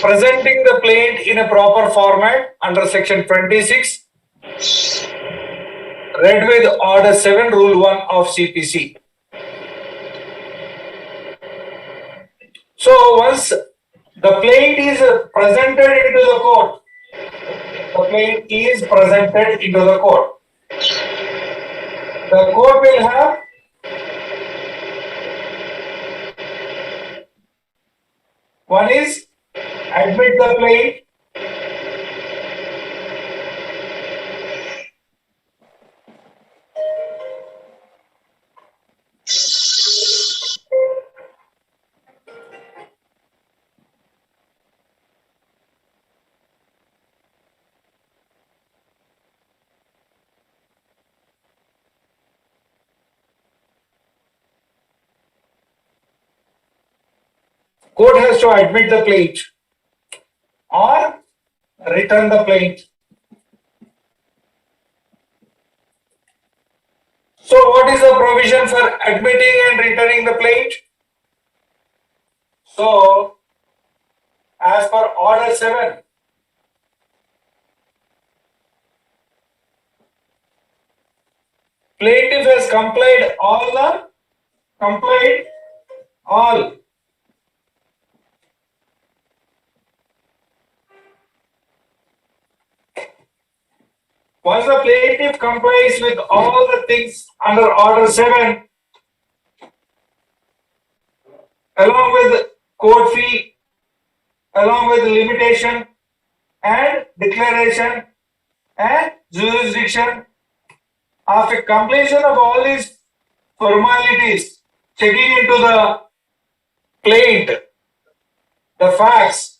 presenting the plaint in a proper format under section 26, read with order 7, rule 1 of CPC. So once the plaint is presented into the court, the plaint is presented into the court. The court will have one is admit the plaint, court has to admit the plaint or return the plaint. So what is the provision for admitting and returning the plaint? So as per order 7, plaintiff has complied all once the plaintiff complies with all the things under order 7, along with court fee, along with limitation and declaration and jurisdiction, after completion of all these formalities, checking into the plaint, the facts,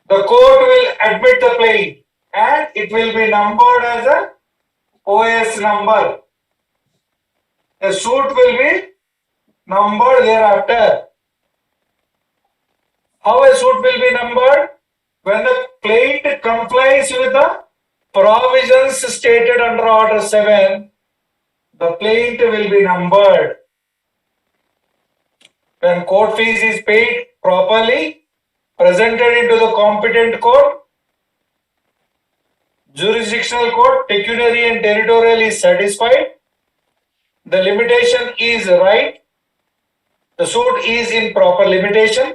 the court will admit the plaint and it will be numbered as a OS number. A suit will be numbered thereafter. How a suit will be numbered? When the plaint complies with the provisions stated under order 7, the plaint will be numbered. When court fees is paid properly, presented into the competent court, jurisdictional court, pecuniary and territorial is satisfied, the limitation is right, the suit is in proper limitation,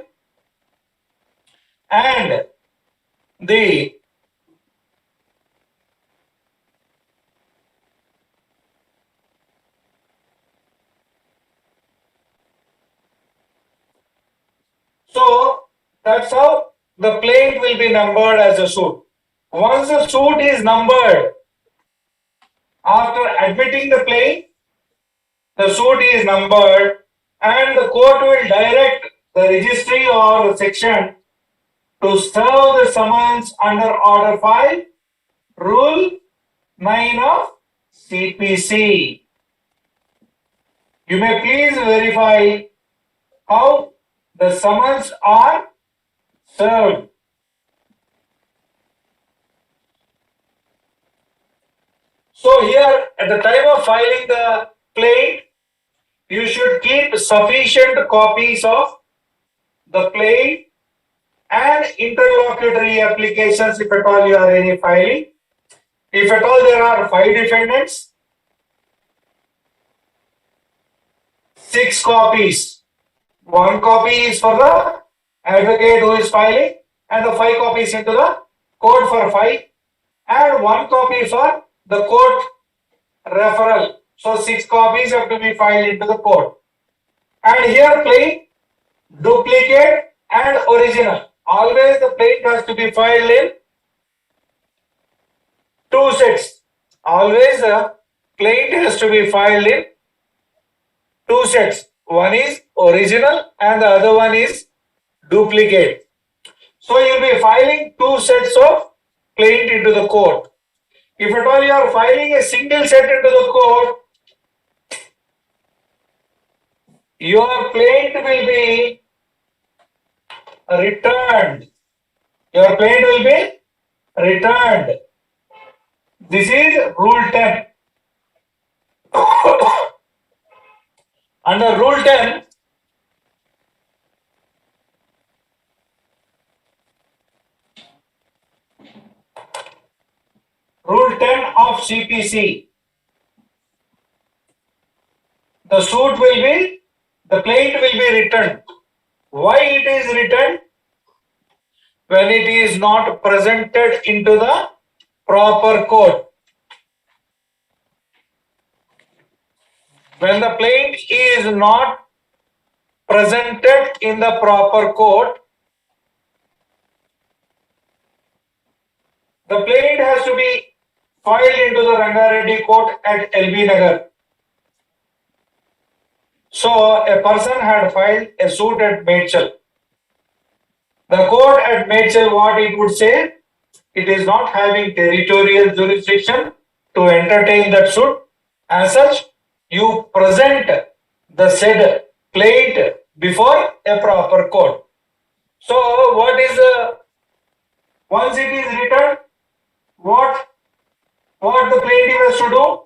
and the so that's how the plaint will be numbered as a suit. Once the suit is numbered, after admitting the plaint, the suit is numbered and the court will direct the registry or the section to serve the summons under order 5, rule 9 of CPC. You may please verify how the summons are served. So here at the time of filing the plaint, you should keep sufficient copies of the plaint and interlocutory applications if at all you are any filing. If at all there are 5 defendants, 6 copies. 1 copy is for the advocate who is filing and the 5 copies into the court for 5 and 1 copy for the court referral. So 6 copies have to be filed into the court. And here plain, duplicate and original. Always the plaint has to be filed in 2 sets. Always the plaint has to be filed in 2 sets. One is original and the other one is duplicate. So you will be filing 2 sets of plaint into the court. If at all you are filing a single set into the court, your plaint will be returned. Your plaint will be returned. This is Rule 10. Under Rule 10, Rule 10 of CPC. The plaint will be returned. Why it is returned? When it is not presented into the proper court. When the plaint is not presented in the proper court, the plaint has to be filed into the Rangareddy court at LB Nagar. So a person had filed a suit at Mechal. The court at Mechal, what it would say? It is not having territorial jurisdiction to entertain that suit. As such, you present the said plaint before a proper court. So what is once it is returned, what the plaintiff has to do?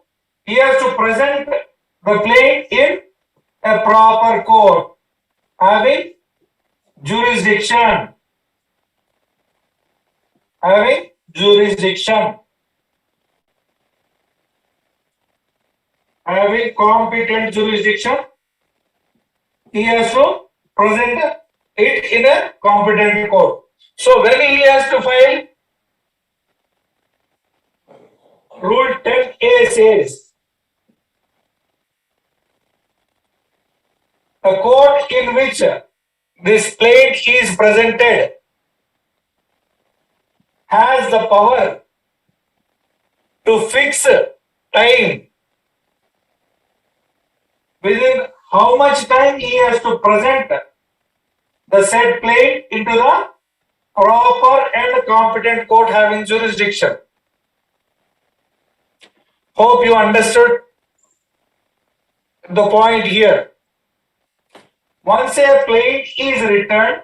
He has to present the plaint in a proper court having jurisdiction. Having competent jurisdiction, he has to present it in a competent court. So when he has to file, Rule 10A says, the court in which this plaint is presented has the power to fix time. Within how much time he has to present the said plaint into the proper and competent court having jurisdiction. Hope you understood the point here. Once a plaint is returned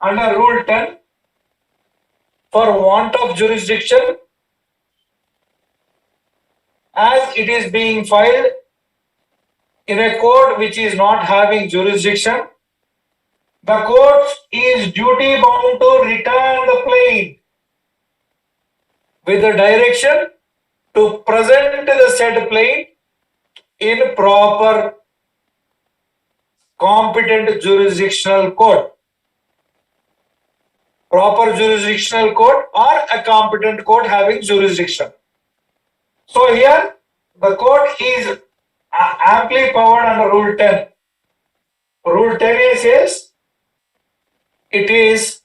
under Rule 10 for want of jurisdiction, as it is being filed in a court which is not having jurisdiction, the court is duty bound to return the plaint with the direction to present the said plaint in proper competent jurisdictional court. Proper jurisdictional court or a competent court having jurisdiction. So here the court is amply powered under Rule 10. Rule 10A says it is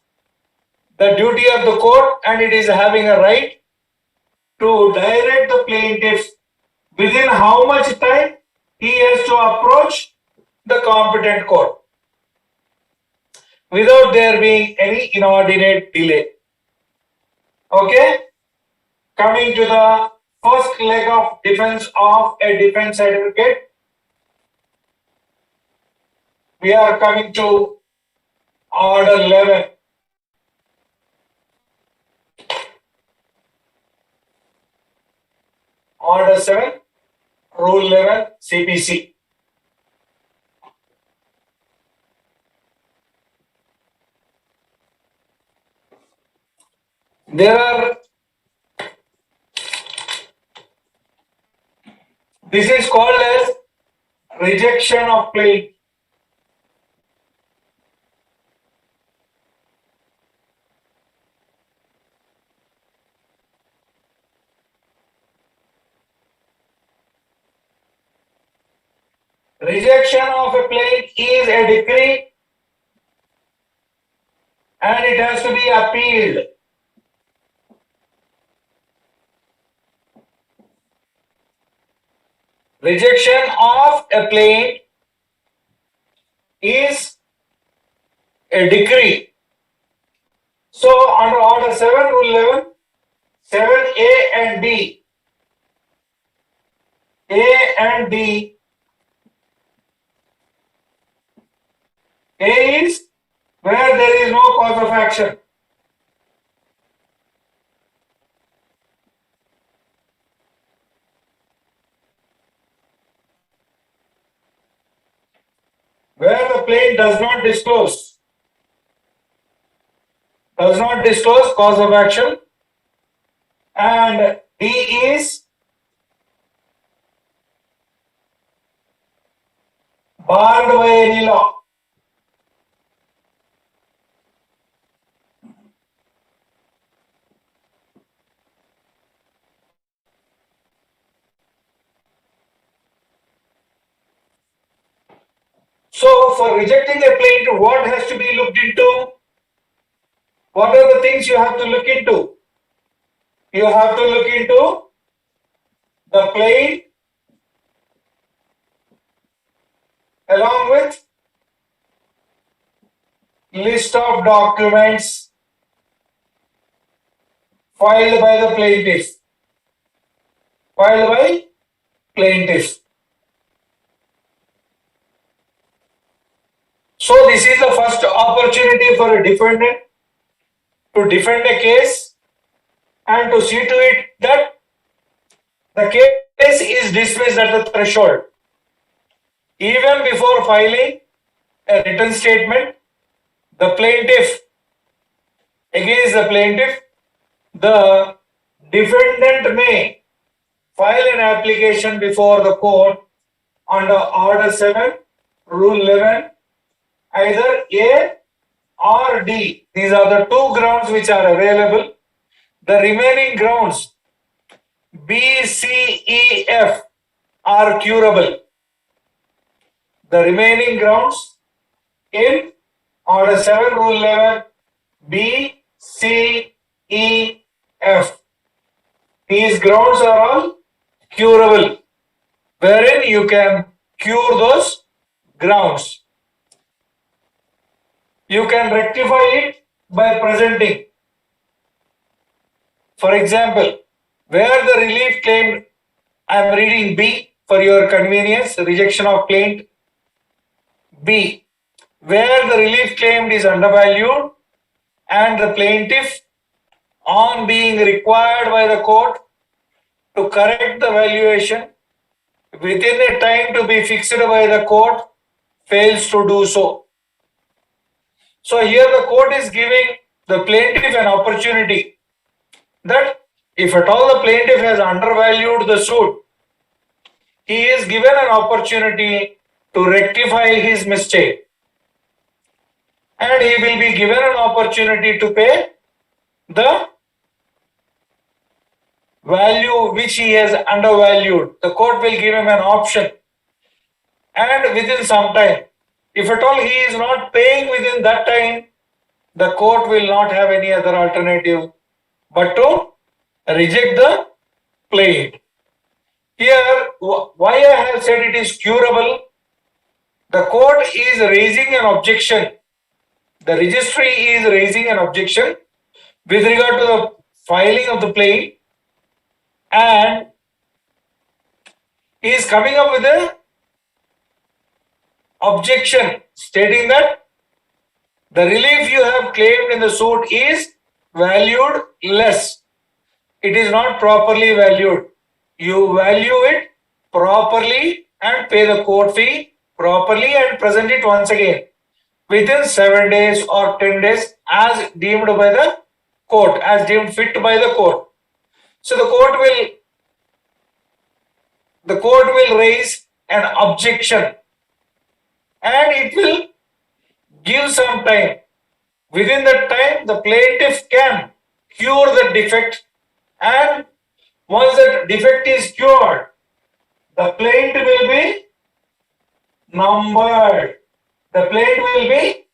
the duty of the court and it is having a right to direct the plaintiff within how much time he has to approach the competent court without there being any inordinate delay. Okay? Coming to the first leg of defense of a defense advocate, we are coming to Order 11. Order 7, Rule 11, CPC. This is called as rejection of plaint. Rejection of a plaint is a decree and it has to be appealed. Rejection of a plaint is a decree. So under Order 7, Rule 11, 7A and D. A and D. A is where there is no cause of action. Where the plaint does not disclose cause of action, and D is barred by any law. So for rejecting a plaint, what has to be looked into? What are the things you have to look into? You have to look into the plaint along with list of documents filed by the plaintiff. Filed by plaintiff. So this is the first opportunity for a defendant to defend a case and to see to it that the case is dismissed at the threshold. Even before filing a written statement, the plaintiff, against the plaintiff, the defendant may file an application before the court under Order 7, Rule 11, either A or D. These are the two grounds which are available. The remaining grounds B, C, E, F are curable. The remaining grounds in Order 7, Rule 11, B, C, E, F. These grounds are all curable, wherein you can cure those grounds. You can rectify it by presenting. For example, where the relief claimed, I am reading B for your convenience, rejection of plaint. B, where the relief claimed is undervalued and the plaintiff, on being required by the court to correct the valuation within a time to be fixed by the court, fails to do so. So here the court is giving the plaintiff an opportunity that if at all the plaintiff has undervalued the suit, he is given an opportunity to rectify his mistake, and he will be given an opportunity to pay the value which he has undervalued. The court will give him an option, and within some time, if at all he is not paying within that time, the court will not have any other alternative but to reject the plaint. Here, why I have said it is curable, the court is raising an objection. The registry is raising an objection with regard to the filing of the plaint and is coming up with an objection stating that the relief you have claimed in the suit is valued less. It is not properly valued. You value it properly and pay the court fee properly and present it once again within 7 days or 10 days as deemed by the court, as deemed fit by the court. So the court will raise an objection and it will give some time. Within that time, the plaintiff can cure the defect, and once the defect is cured, the plaint will be numbered. The plaint will be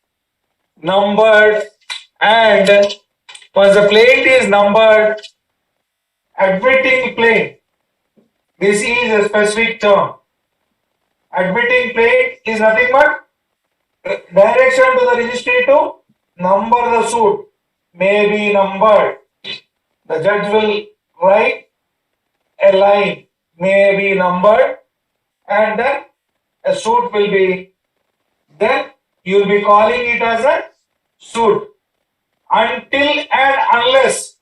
numbered, and once the plaint is numbered, admitting plaint, this is a specific term. Admitting plaint is nothing but direction to the registry to number the suit, may be numbered. The judge will write a line, may be numbered, and then a suit will be, then you will be calling it as a suit until and unless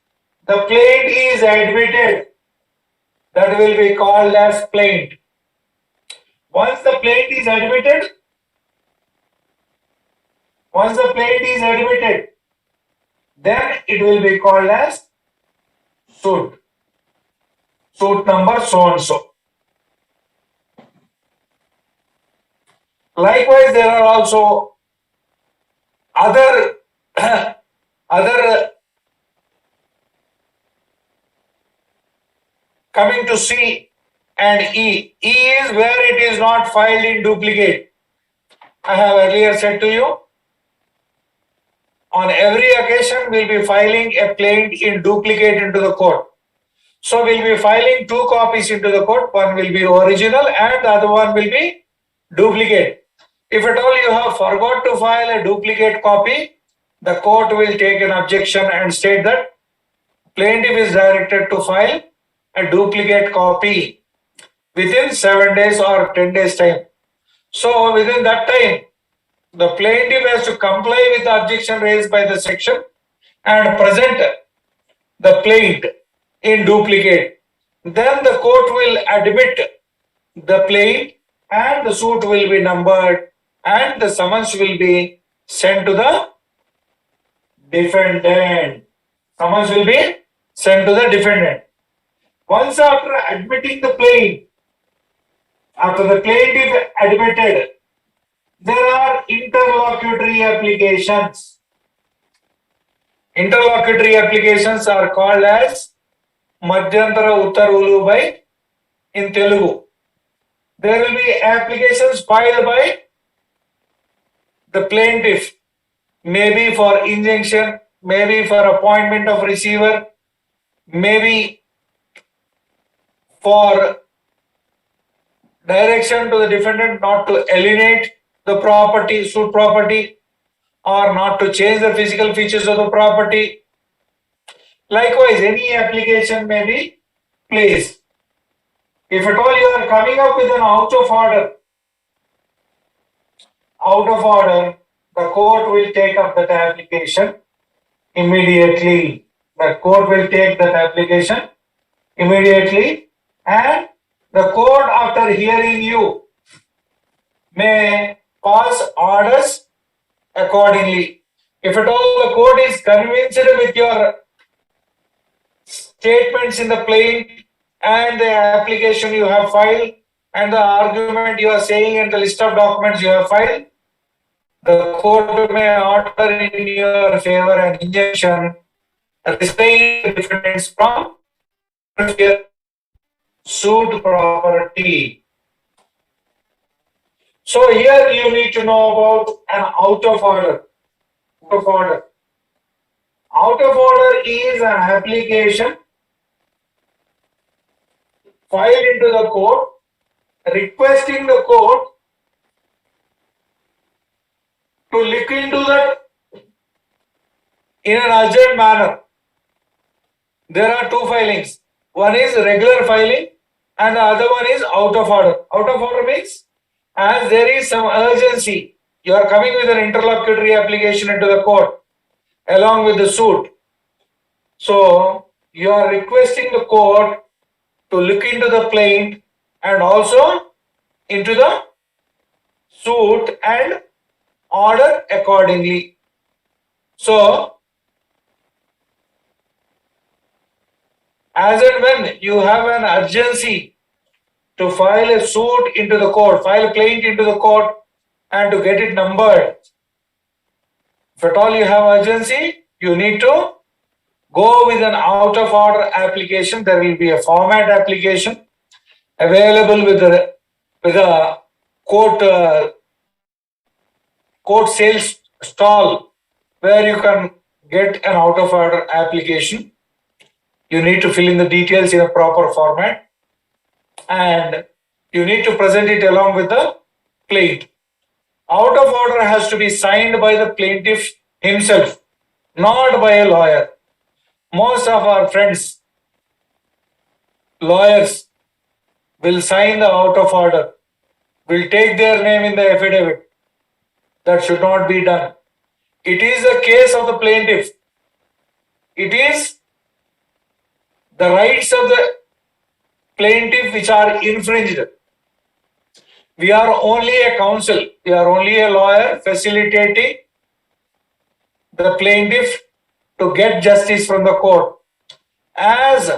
the plaint is admitted. That will be called as plaint. Once the plaint is admitted, then it will be called as suit. suit number so and so. Likewise, there are also other other coming to C and E. E is where it is not filed in duplicate. I have earlier said to you, on every occasion we'll be filing a plaint in duplicate into the court. So we'll be filing 2 copies into the court. One will be original and the other one will be duplicate. If at all you have forgot to file a duplicate copy, the court will take an objection and state that plaintiff is directed to file a duplicate copy within 7 days or 10 days time. So within that time, the plaintiff has to comply with the objection raised by the section and present the plaint in duplicate. Then the court will admit the plaint and the suit will be numbered and the summons will be sent to the defendant. Summons will be sent to the defendant. Once after admitting the plaint, after the plaintiff admitted, there are interlocutory applications. Interlocutory applications are called as Madhyantara Uttarulu by in Telugu. There will be applications filed by the plaintiff, maybe for injunction, maybe for appointment of receiver, maybe for direction to the defendant not to alienate the property, suit property, or not to change the physical features of the property. Likewise, any application may be placed. If at all you are coming up with an out of order, the court will take up that application immediately. The court will take that application immediately, and the court, after hearing you, may pass orders accordingly. If at all the court is convinced with your statements in the plaint and the application you have filed and the argument you are saying and the list of documents you have filed, the court may order in your favor an injunction restraining defendants from suit property. So here you need to know about an out of order. Out of order is an application filed into the court requesting the court to look into that in an urgent manner. There are 2 filings. One is regular filing and the other one is out of order. Out of order means as there is some urgency, you are coming with an interlocutory application into the court along with the suit. So you are requesting the court to look into the plaint and also into the suit and order accordingly. So as and when you have an urgency to file a suit into the court, file a plaint into the court and to get it numbered, if at all you have urgency, you need to go with an out of order application. There will be a format application available with a court sales stall where you can get an out of order application. You need to fill in the details in a proper format and you need to present it along with the plaint. Out of order has to be signed by the plaintiff himself, not by a lawyer. Most of our friends, lawyers, will sign the out of order, will take their name in the affidavit. That should not be done. It is the case of the plaintiff. It is the rights of the plaintiff which are infringed. We are only a counsel, we are only a lawyer facilitating the plaintiff to get justice from the court. As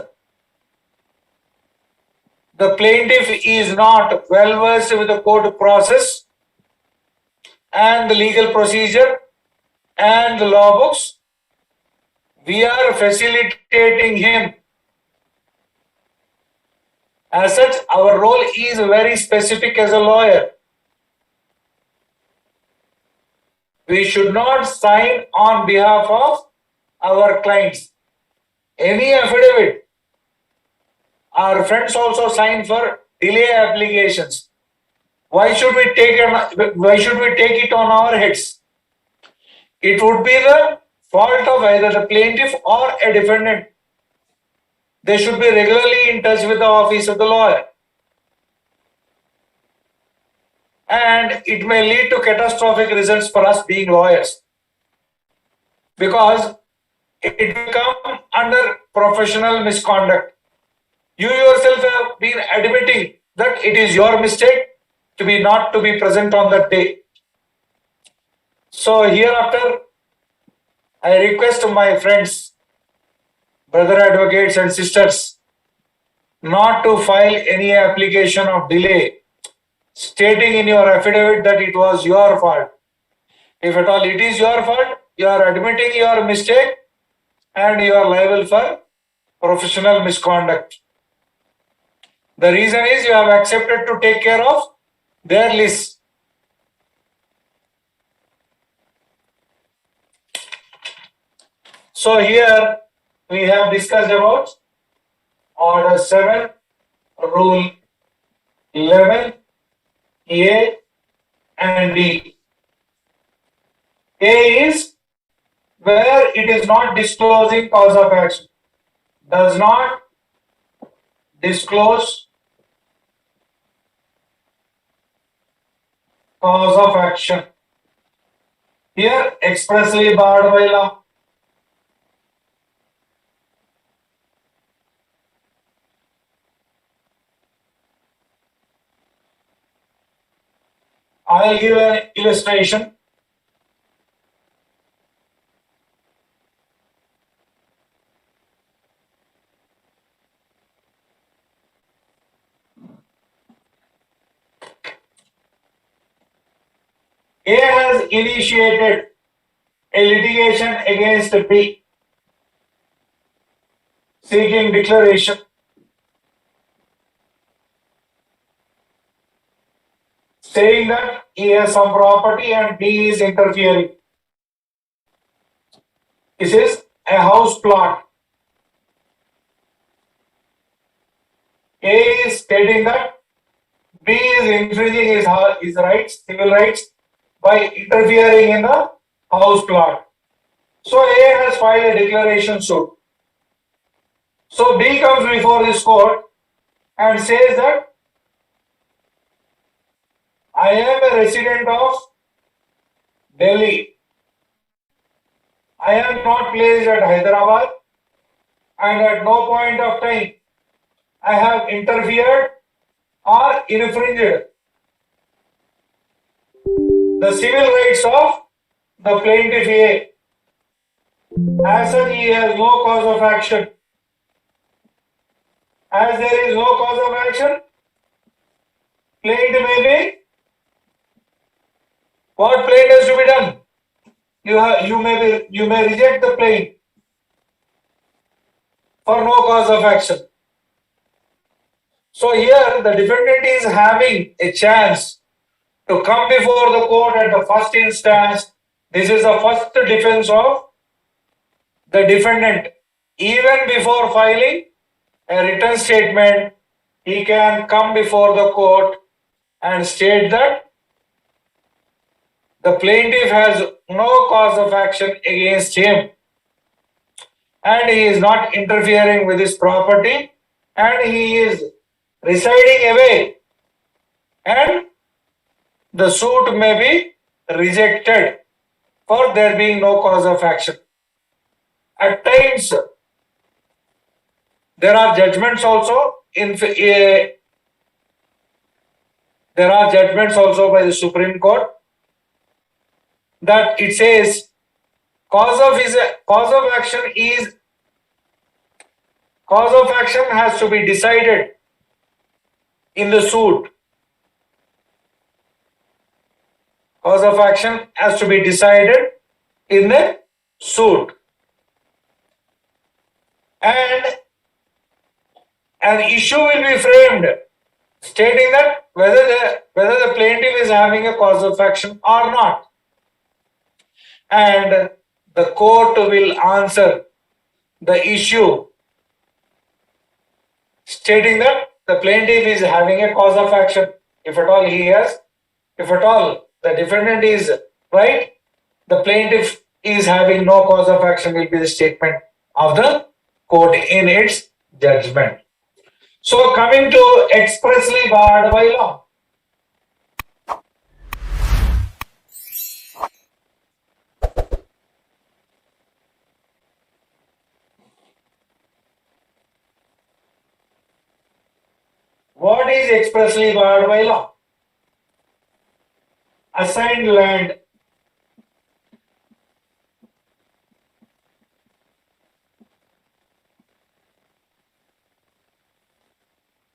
the plaintiff is not well versed with the court process and the legal procedure and the law books, we are facilitating him. As such, our role is very specific as a lawyer. We should not sign on behalf of our clients. Any affidavit, our friends also sign for delay applications. Why should we take it on our heads? It would be the fault of either the plaintiff or a defendant. They should be regularly in touch with the office of the lawyer. And it may lead to catastrophic results for us being lawyers, because it will come under professional misconduct. You yourself have been admitting that it is your mistake to be not to be present on that day. So hereafter, I request my friends, brother advocates and sisters, not to file any application of delay stating in your affidavit that it was your fault. If at all it is your fault, you are admitting your mistake and you are liable for professional misconduct. The reason is you have accepted to take care of their list. So here we have discussed about Order 7, Rule 11, A and D. A is where it is not disclosing cause of action. Does not disclose cause of action. Here expressly barred by law. I'll give an illustration. A has initiated a litigation against B, seeking declaration. Saying that he has some property and B is interfering. This is a house plot. A is stating that B is infringing his rights, civil rights, by interfering in the house plot. So A has filed a declaration suit. So B comes before this court and says that I am a resident of Delhi. I am not placed at Hyderabad, and at no point of time I have interfered or infringed the civil rights of the plaintiff A. As such, he has no cause of action. As there is no cause of action, plaint may be. What plaint has to be done? You may reject the plaint for no cause of action. So here the defendant is having a chance to come before the court at the first instance. This is the first defense of the defendant. Even before filing a written statement, he can come before the court and state that the plaintiff has no cause of action against him and he is not interfering with his property and he is residing away, and the suit may be rejected for there being no cause of action. At times, there are judgments also there are judgments also by the Supreme Court that it says cause of action has to be decided in the suit. Cause of action has to be decided in the suit. And an issue will be framed stating that whether the plaintiff is having a cause of action or not. And the court will answer the issue stating that the plaintiff is having a cause of action. If at all he has, if at all the defendant is right, the plaintiff is having no cause of action will be the statement of the court in its judgment. So coming to expressly barred by law. What is expressly barred by law? Assigned land.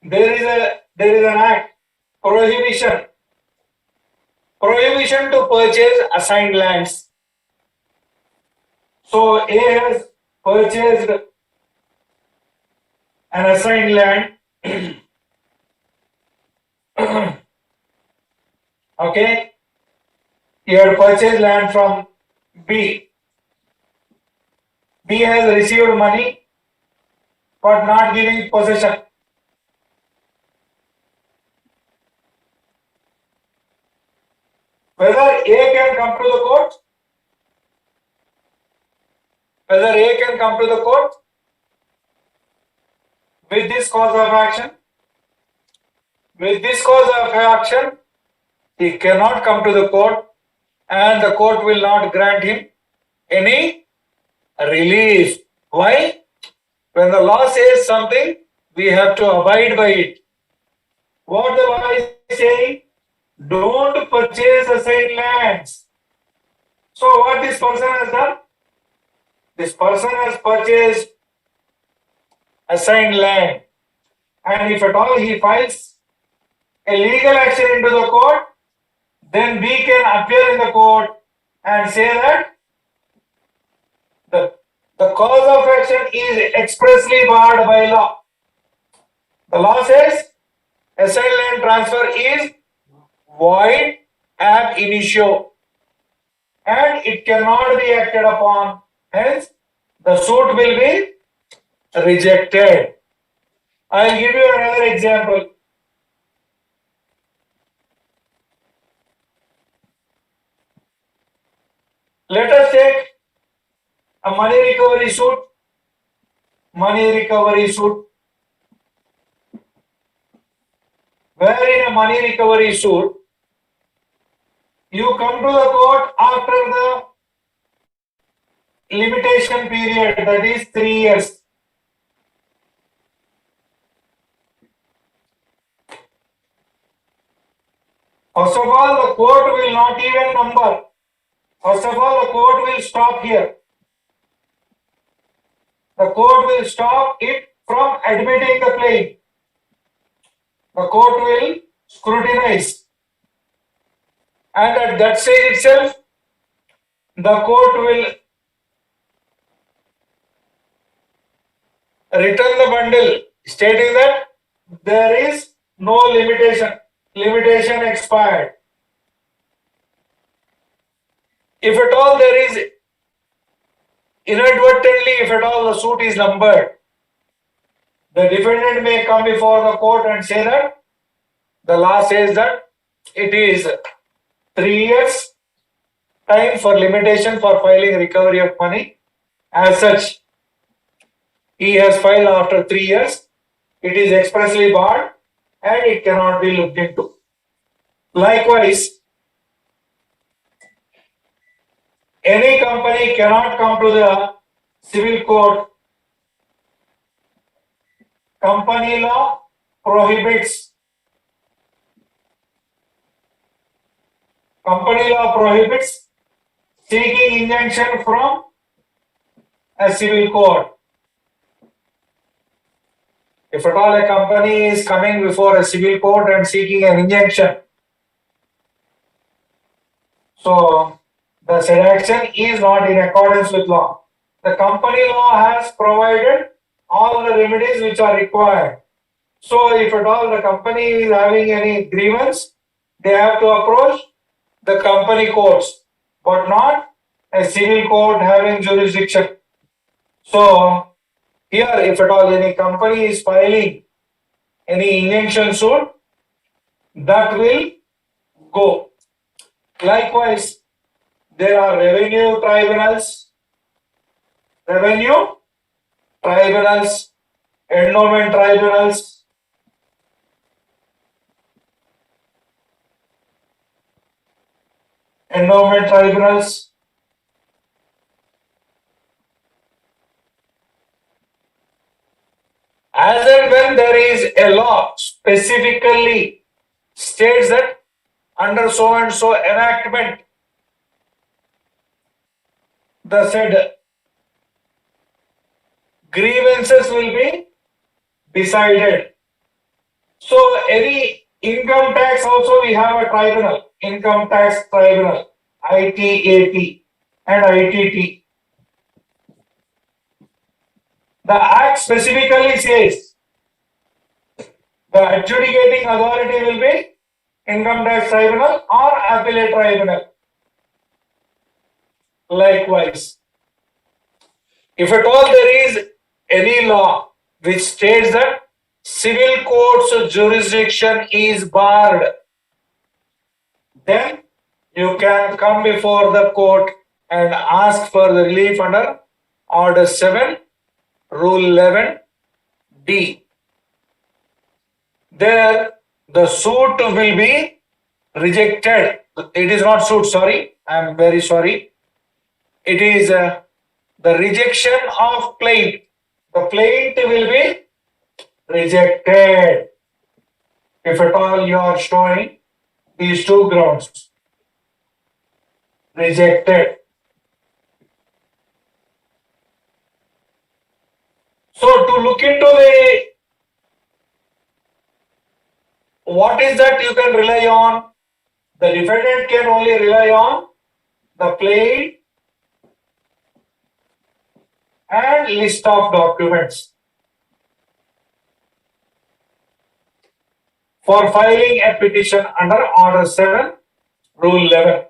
There is an act, prohibition to purchase assigned lands. So A has purchased an assigned land. Okay, he had purchased land from B. B has received money but not giving possession. Whether A can come to the court? Whether A can come to the court with this cause of action? With this cause of action, he cannot come to the court and the court will not grant him any relief. Why? When the law says something, we have to abide by it. What the law is saying? Don't purchase assigned lands. So what this person has done? This person has purchased assigned land, and if at all he files a legal action into the court, then we can appear in the court and say that the cause of action is expressly barred by law. The law says assigned land transfer is void ab initio and it cannot be acted upon, hence the suit will be rejected. I will give you another example. Let us take a money recovery suit. Where in a money recovery suit, you come to the court after the limitation period, that is 3 years. First of all, the court will not even number. First of all, the court will stop here. The court will stop it from admitting the claim. The court will scrutinize. And at that stage itself, the court will return the bundle stating that there is no limitation. Limitation expired. If at all there is inadvertently, if at all the suit is numbered, the defendant may come before the court and say that the law says that it is 3 years time for limitation for filing recovery of money. As such, he has filed after 3 years. It is expressly barred and it cannot be looked into. Likewise, any company cannot come to the civil court. Company law prohibits. Company law prohibits seeking injunction from a civil court. If at all a company is coming before a civil court and seeking an injunction, so the said action is not in accordance with law. The company law has provided all the remedies which are required. So if at all the company is having any grievance, they have to approach the company courts, but not a civil court having jurisdiction. So here, if at all any company is filing any injunction suit, that will go. Likewise, there are revenue tribunals, endowment tribunals, As and when there is a law specifically states that under so and so enactment, the said grievances will be decided. So any income tax also we have a tribunal, income tax tribunal, ITAT and ITT. The Act specifically says the adjudicating authority will be income tax tribunal or appellate tribunal. Likewise, if at all there is any law which states that civil court's jurisdiction is barred, then you can come before the court and ask for the relief under Order 7, Rule 11D. There, the suit will be rejected. It is not suit, sorry. I am very sorry. It is the rejection of plaint. The plaint will be rejected if at all you are showing these two grounds. Rejected. So to look into the what is that you can rely on? The defendant can only rely on the plaint and list of documents for filing a petition under Order 7, Rule 11.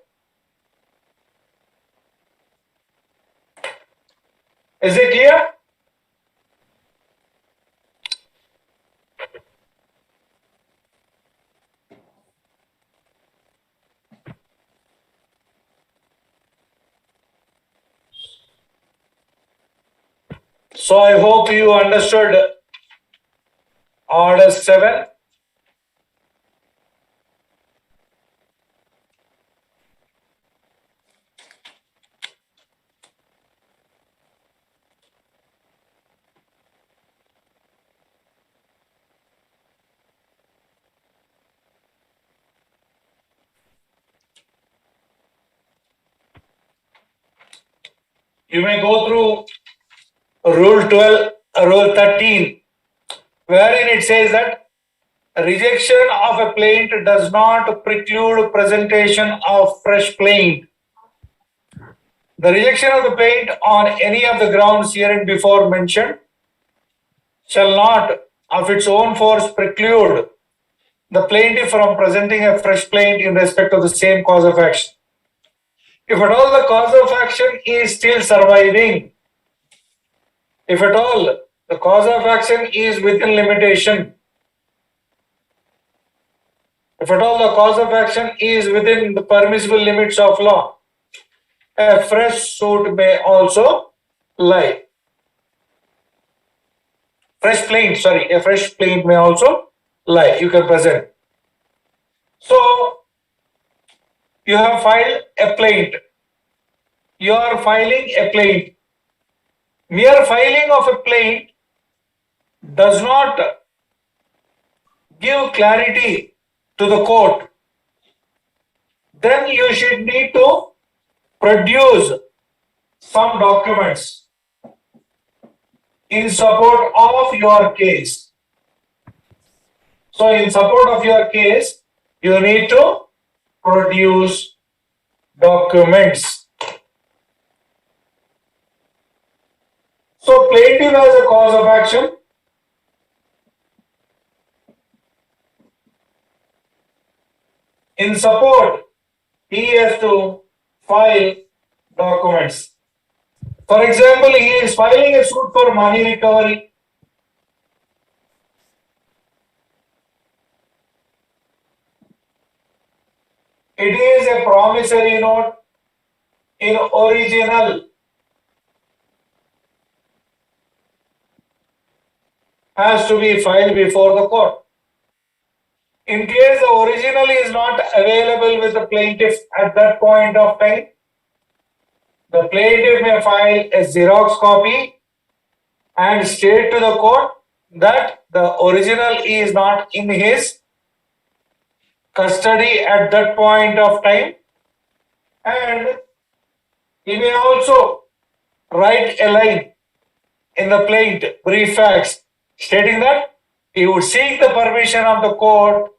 Is it clear? So I hope you understood Order 7. You may go through Rule 12, Rule 13, wherein it says that rejection of a plaint does not preclude presentation of fresh plaint. The rejection of the plaint on any of the grounds herein before mentioned shall not of its own force preclude the plaintiff from presenting a fresh plaint in respect of the same cause of action. If at all the cause of action is still surviving, if at all the cause of action is within limitation, if at all the cause of action is within the permissible limits of law, a fresh suit may also lie. A fresh plaint may also lie. You can present. So, you have filed a plaint. You are filing a plaint. Mere filing of a plaint does not give clarity to the court. Then you should need to produce some documents in support of your case. So in support of your case, you need to produce documents. So plaintiff has a cause of action. In support, he has to file documents. For example, he is filing a suit for money recovery. It is a promissory note in original. Has to be filed before the court. In case the original is not available with the plaintiff at that point of time, the plaintiff may file a Xerox copy and state to the court that the original is not in his custody at that point of time, and he may also write a line in the plaint brief facts stating that he would seek the permission of the court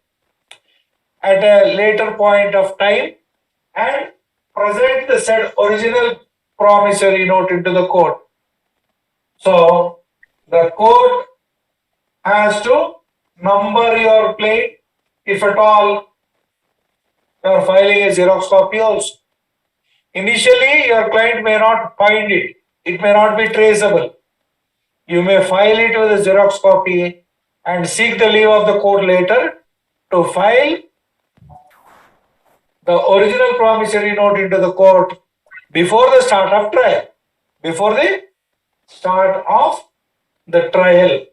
at a later point of time and present the said original promissory note into the court. So the court has to number your plaint if at all you are filing a Xerox copy also. Initially, your client may not find it. It may not be traceable. You may file it with a Xerox copy and seek the leave of the court later to file the original promissory note into the court before the start of trial. Before the start of the trial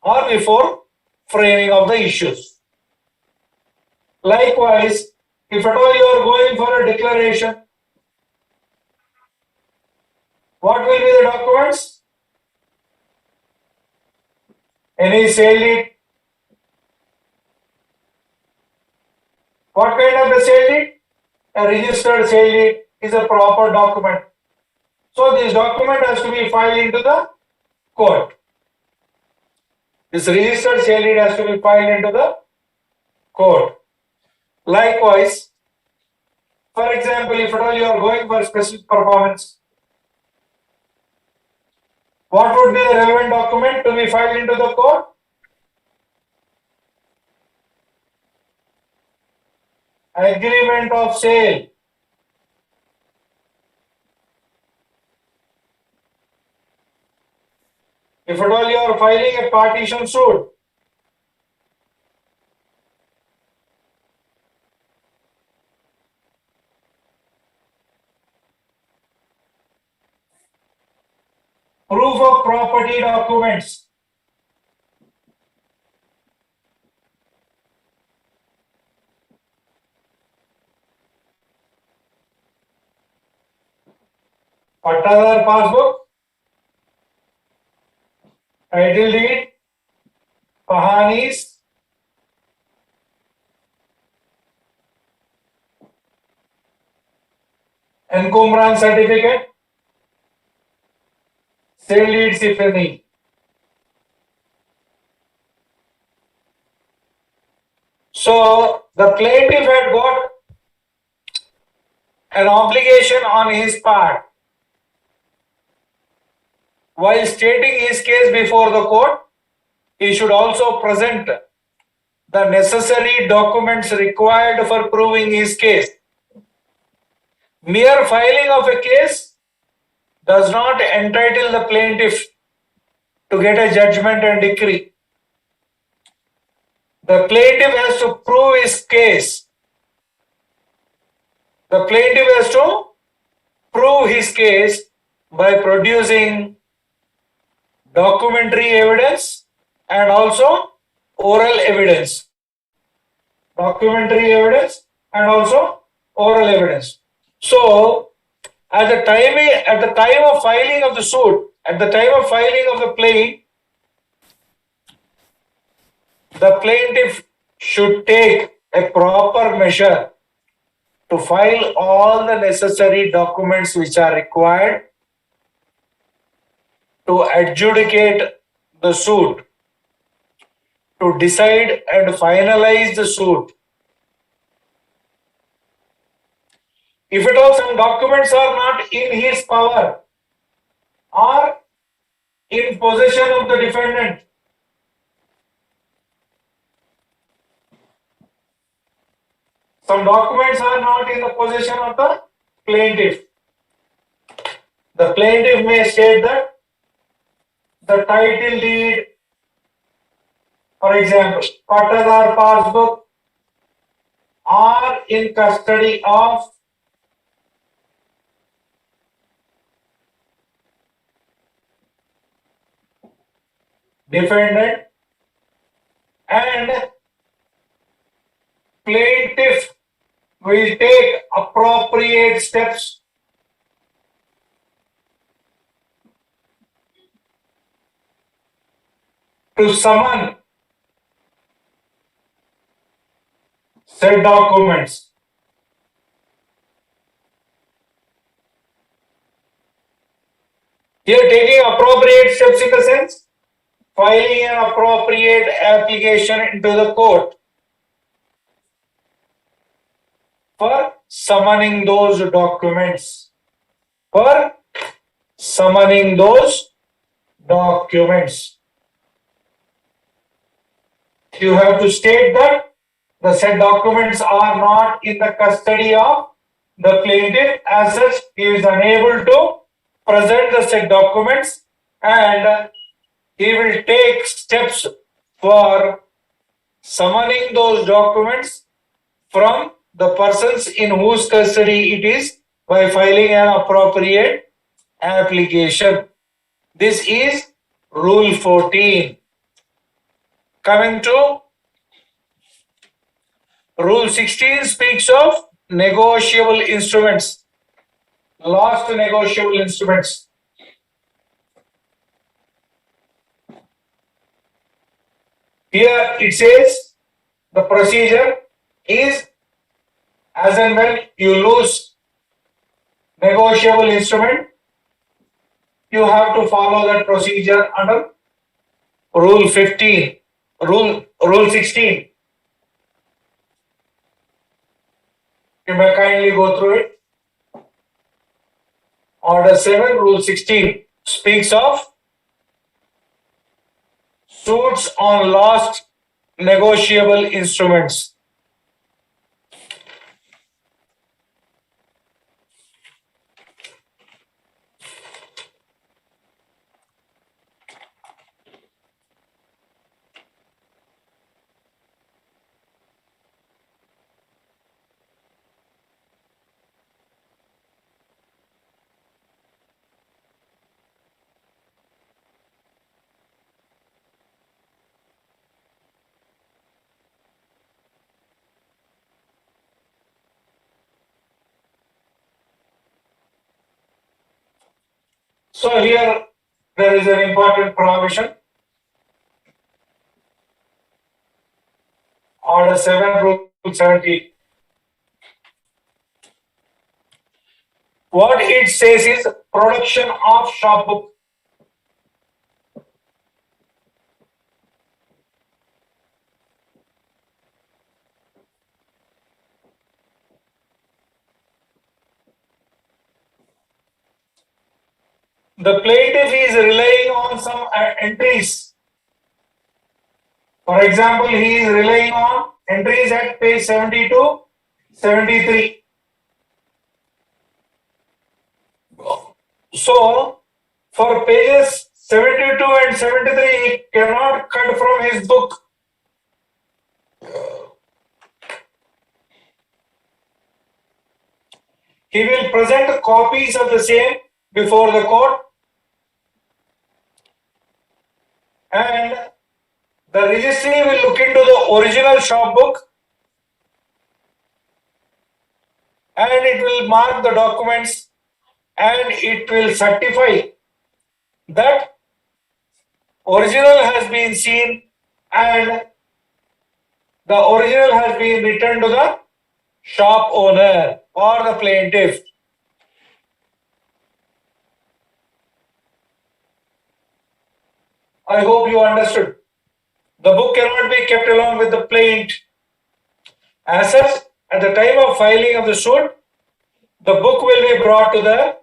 or before framing of the issues. Likewise, if at all you are going for a declaration, what will be the documents? Any sale deed? What kind of a sale deed? A registered sale deed is a proper document. So this document has to be filed into the court. This registered sale deed has to be filed into the court. Likewise, for example, if at all you are going for specific performance, what would be the relevant document to be filed into the court? Agreement of sale. If at all you are filing a partition suit, proof of property documents. Pattadar passbook, title deed, pahanis, encumbrance certificate, sale deeds if any. So the plaintiff had got an obligation on his part while stating his case before the court. He should also present the necessary documents required for proving his case. Mere filing of a case does not entitle the plaintiff to get a judgment and decree. The plaintiff has to prove his case. The plaintiff has to prove his case by producing documentary evidence and also oral evidence. Documentary evidence and also oral evidence. So, at the time of filing of the suit, at the time of filing of the plaint, the plaintiff should take a proper measure to file all the necessary documents which are required to adjudicate the suit. to decide and finalize the suit. If at all some documents are not in his power or in possession of the defendant, some documents are not in the possession of the plaintiff, the plaintiff may state that the title deed, for example, Patadar passbook, are in custody of defendant, and plaintiff will take appropriate steps to summon said documents. Here, taking appropriate steps in the sense filing an appropriate application into the court for summoning those documents. For summoning those documents, you have to state that the said documents are not in the custody of the plaintiff. As such, he is unable to present the said documents, and he will take steps for summoning those documents from the persons in whose custody it is by filing an appropriate application. This is Rule 14. Coming to Rule 16 speaks of negotiable instruments, last negotiable instruments. Here it says the procedure is as and when you lose negotiable instrument, you have to follow that procedure under Rule 15, Rule 16. You may kindly go through it. Order 7, Rule 16 speaks of suits on last negotiable instruments. So here there is an important provision. Order 7, Rule 17. What it says is production of shop book. The plaintiff is relying on some entries. For example, he is relying on entries at page 72, 73. So, for pages 72 and 73, he cannot cut from his book. He will present copies of the same before the court, and the registry will look into the original shop book and it will mark the documents and it will certify that original has been seen and the original has been returned to the shop owner or the plaintiff. I hope you understood. The book cannot be kept along with the plaint. As such, at the time of filing of the suit, the book will be brought to the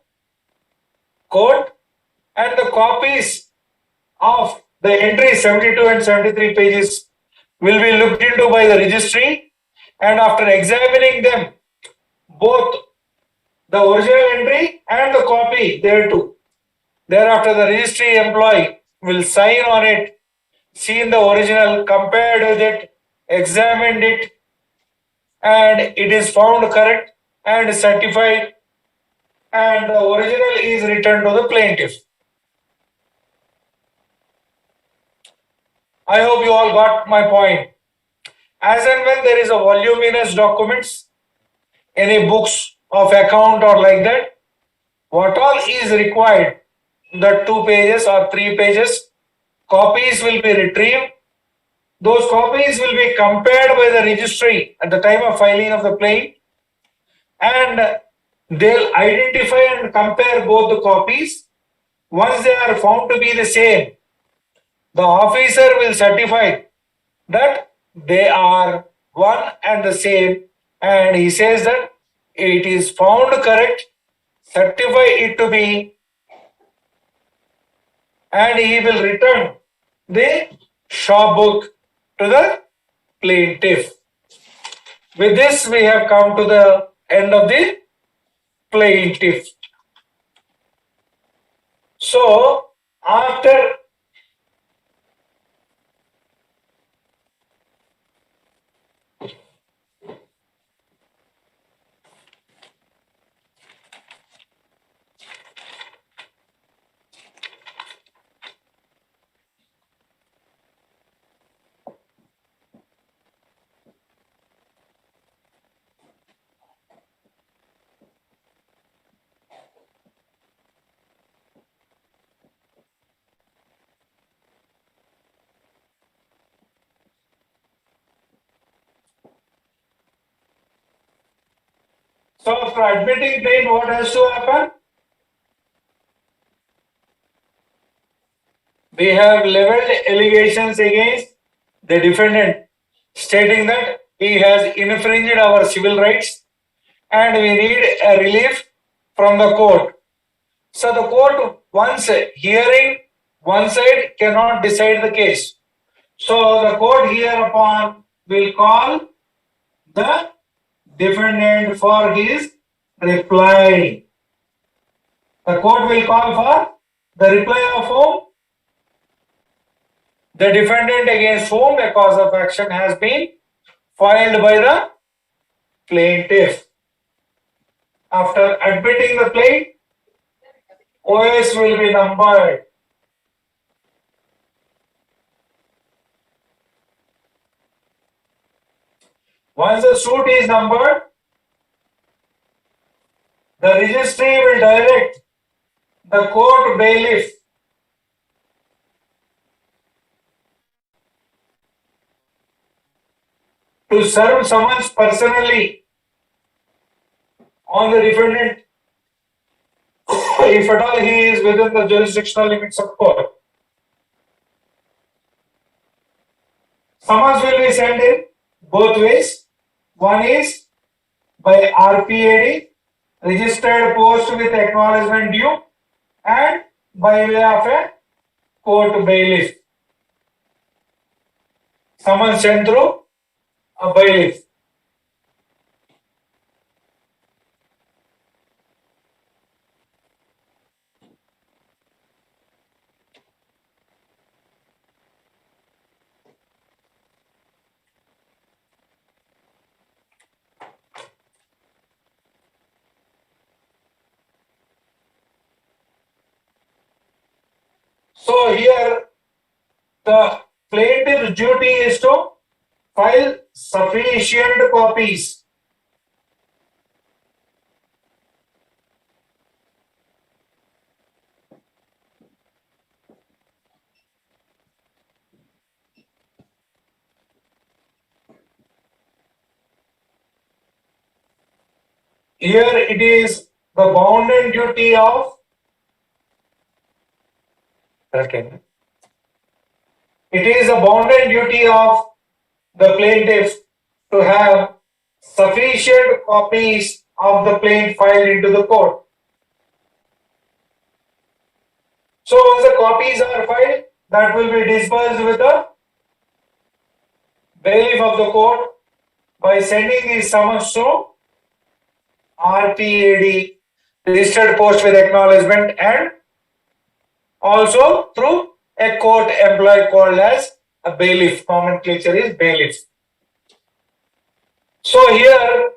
court and the copies of the entries 72 and 73 pages will be looked into by the registry, and after examining them, both the original entry and the copy thereto. Thereafter, the registry employee will sign on it, seen the original, compared with it, examined it, and it is found correct and certified, and the original is returned to the plaintiff. I hope you all got my point. As and when there is a voluminous documents, any books of account or like that, what all is required, the 2 pages or 3 pages, copies will be retrieved. Those copies will be compared by the registry at the time of filing of the claim, and they'll identify and compare both the copies. Once they are found to be the same, the officer will certify that they are one and the same, and he says that it is found correct, certify it to be, and he will return the shop book to the plaintiff. With this, we have come to the end of the plaintiff. So, after admitting claim, what has to happen? We have leveled allegations against the defendant, stating that he has infringed our civil rights and we need a relief from the court. So the court, once hearing one side, cannot decide the case. So the court hereupon will call the defendant for his reply. The court will call for the reply of whom? The defendant against whom a cause of action has been filed by the plaintiff. After admitting the plaint, OS will be numbered. Once the suit is numbered, the registry will direct the court bailiff to serve summons personally on the defendant if at all he is within the jurisdictional limits of court. Summons will be sent in both ways. One is by RPAD, registered post with acknowledgement due, and by way of a court bailiff. Summons sent through a bailiff. So here the plaintiff's duty is to file sufficient copies. Here it is the bounden duty of it it is a bounden duty of the plaintiff to have sufficient copies of the plaint filed into the court. So once the copies are filed, that will be disbursed with the bailiff of the court by sending the summons to RPAD, registered post with acknowledgement, and also through a court employee called as a bailiff. Nomenclature is bailiff. So here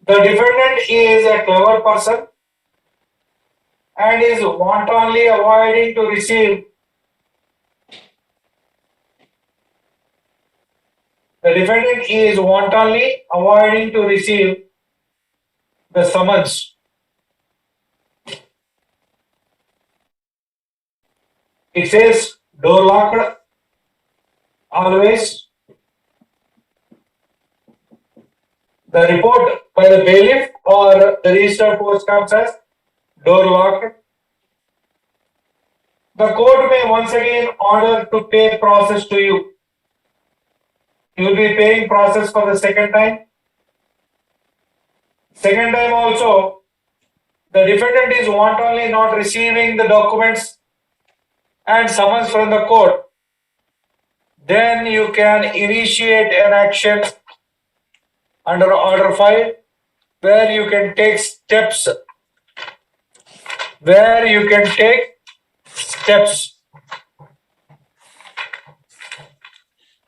the defendant is a clever person and is wantonly avoiding to receive the summons. It says door locked always. The report by the bailiff or the registered post comes as door locked. The court may once again order to pay process to you. You will be paying process for the second time. Second time also, the defendant is wantonly not receiving the documents and summons from the court. Then you can initiate an action under order 5 where you can take steps.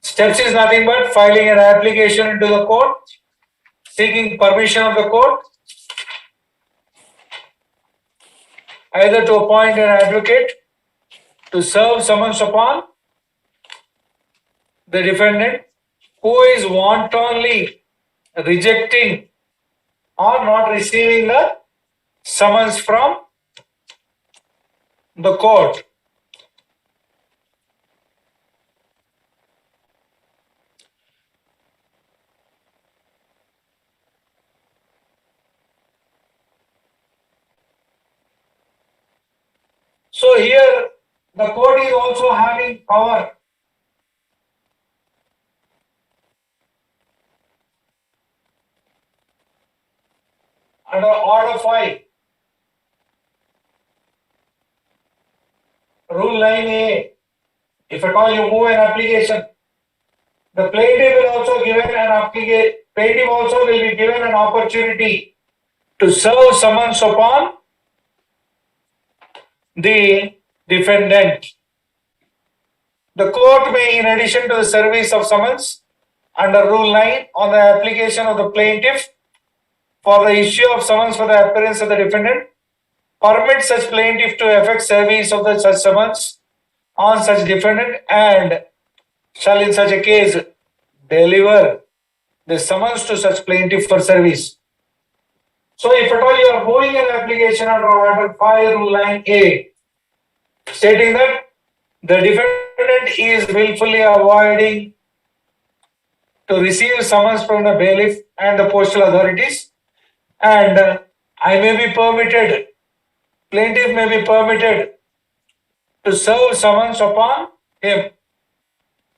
Steps is nothing but filing an application into the court, seeking permission of the court, either to appoint an advocate to serve summons upon the defendant who is wantonly rejecting or not receiving the summons from the court. So here the court is also having power under order 5, rule 9A. If at all you move an application, the plaintiff will also be given an opportunity to serve summons upon the defendant. The court may, in addition to the service of summons under Rule 9 on the application of the plaintiff for the issue of summons for the appearance of the defendant, permit such plaintiff to effect service of the such summons on such defendant and shall in such a case deliver the summons to such plaintiff for service. So if at all you are moving an application under order 5 rule 9A stating that the defendant is willfully avoiding to receive summons from the bailiff and the postal authorities, and plaintiff may be permitted to serve summons upon him.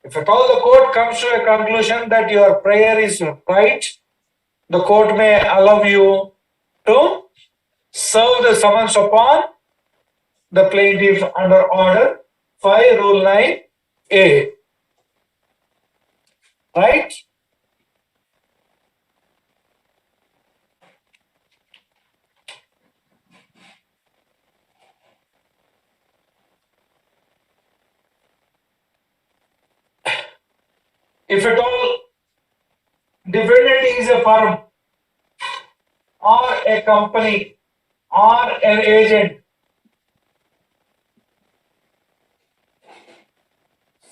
If at all the court comes to a conclusion that your prayer is right, the court may allow you to serve the summons upon the plaintiff under order 5 rule 9A. Right? If at all defendant is a firm or a company or an agent,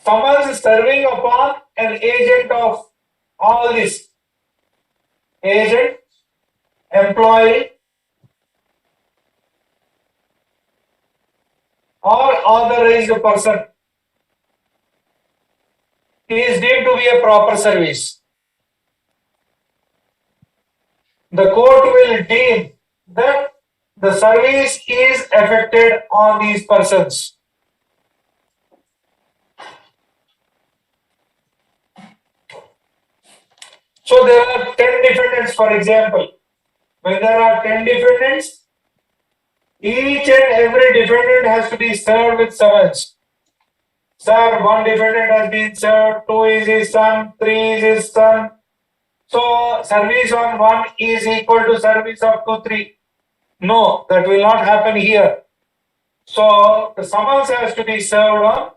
summons serving upon an agent of all this, agent, employee, or authorized person, is deemed to be a proper service. The court will deem that the service is effected on these persons. So there are 10 defendants, for example. When there are 10 defendants, each and every defendant has to be served with summons. Sir, one defendant has been served, 2 is his son, 3 is his son. So service on 1 is equal to service up to 3. No, that will not happen here. So the summons has to be served on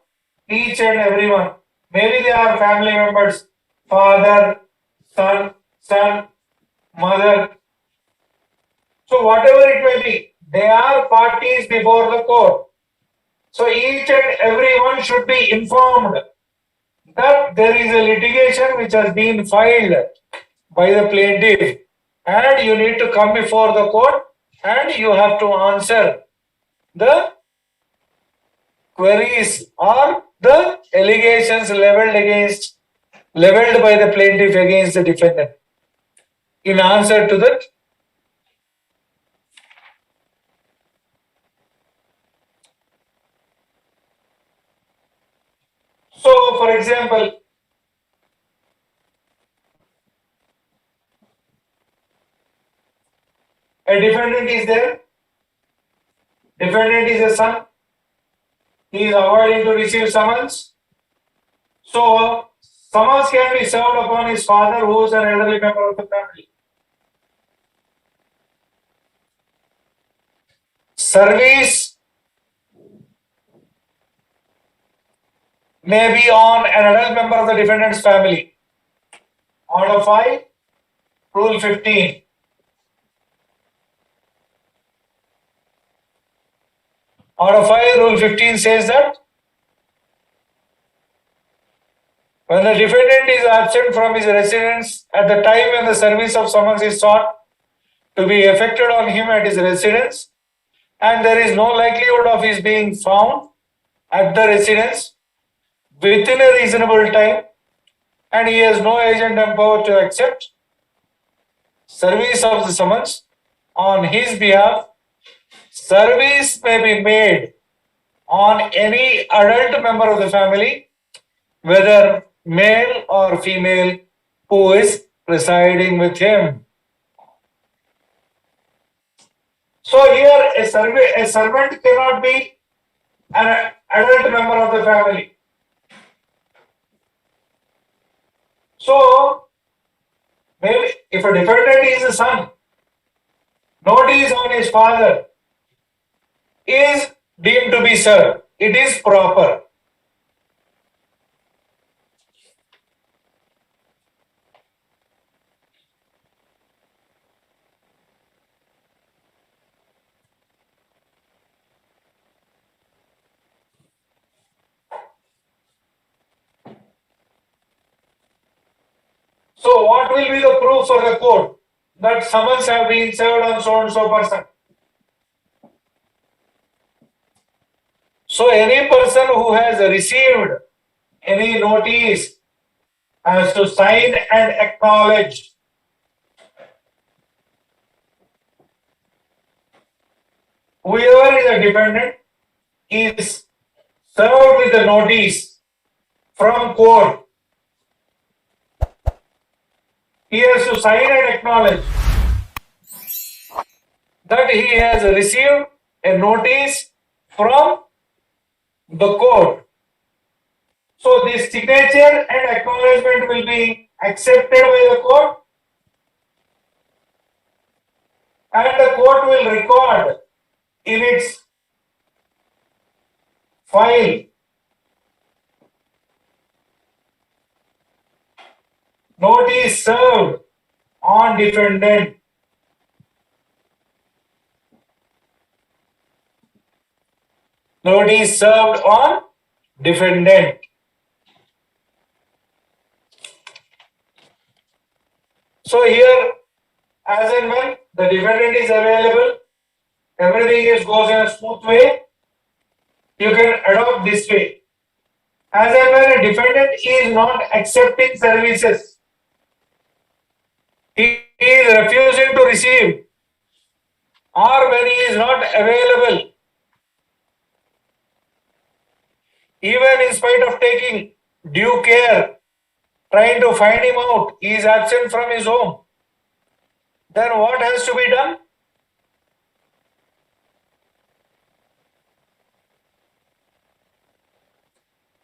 each and every one. Maybe they are family members, father, son, mother. So whatever it may be, they are parties before the court. So each and everyone should be informed that there is a litigation which has been filed by the plaintiff, and you need to come before the court and you have to answer the queries or the allegations leveled by the plaintiff against the defendant. In answer to that, so for example, a defendant is there, defendant is a son, he is avoiding to receive summons. So summons can be served upon his father, who is an elderly member of the family. Service may be on an adult member of the defendant's family. Order 5, Rule 15. Order 5, Rule 15 says that when the defendant is absent from his residence at the time when the service of summons is sought to be effected on him at his residence, and there is no likelihood of his being found at the residence within a reasonable time, and he has no agent empowered to accept service of the summons on his behalf, service may be made on any adult member of the family, whether male or female, who is residing with him. So here a servant cannot be an adult member of the family. So maybe if a defendant is a son, notice on his father is deemed to be served. It is proper. So what will be the proof for the court that summons have been served on so and so person? So any person who has received any notice has to sign and acknowledge. Whoever is a defendant is served with a notice from court. He has to sign and acknowledge that he has received a notice from the court. So this signature and acknowledgement will be accepted by the court, and the court will record in its file notice served on defendant. Notice served on defendant. So here, as and when the defendant is available, everything goes in a smooth way, you can adopt this way. As and when a defendant is not accepting services, he is refusing to receive, or when he is not available, even in spite of taking due care, trying to find him out. He is absent from his home. Then what has to be done?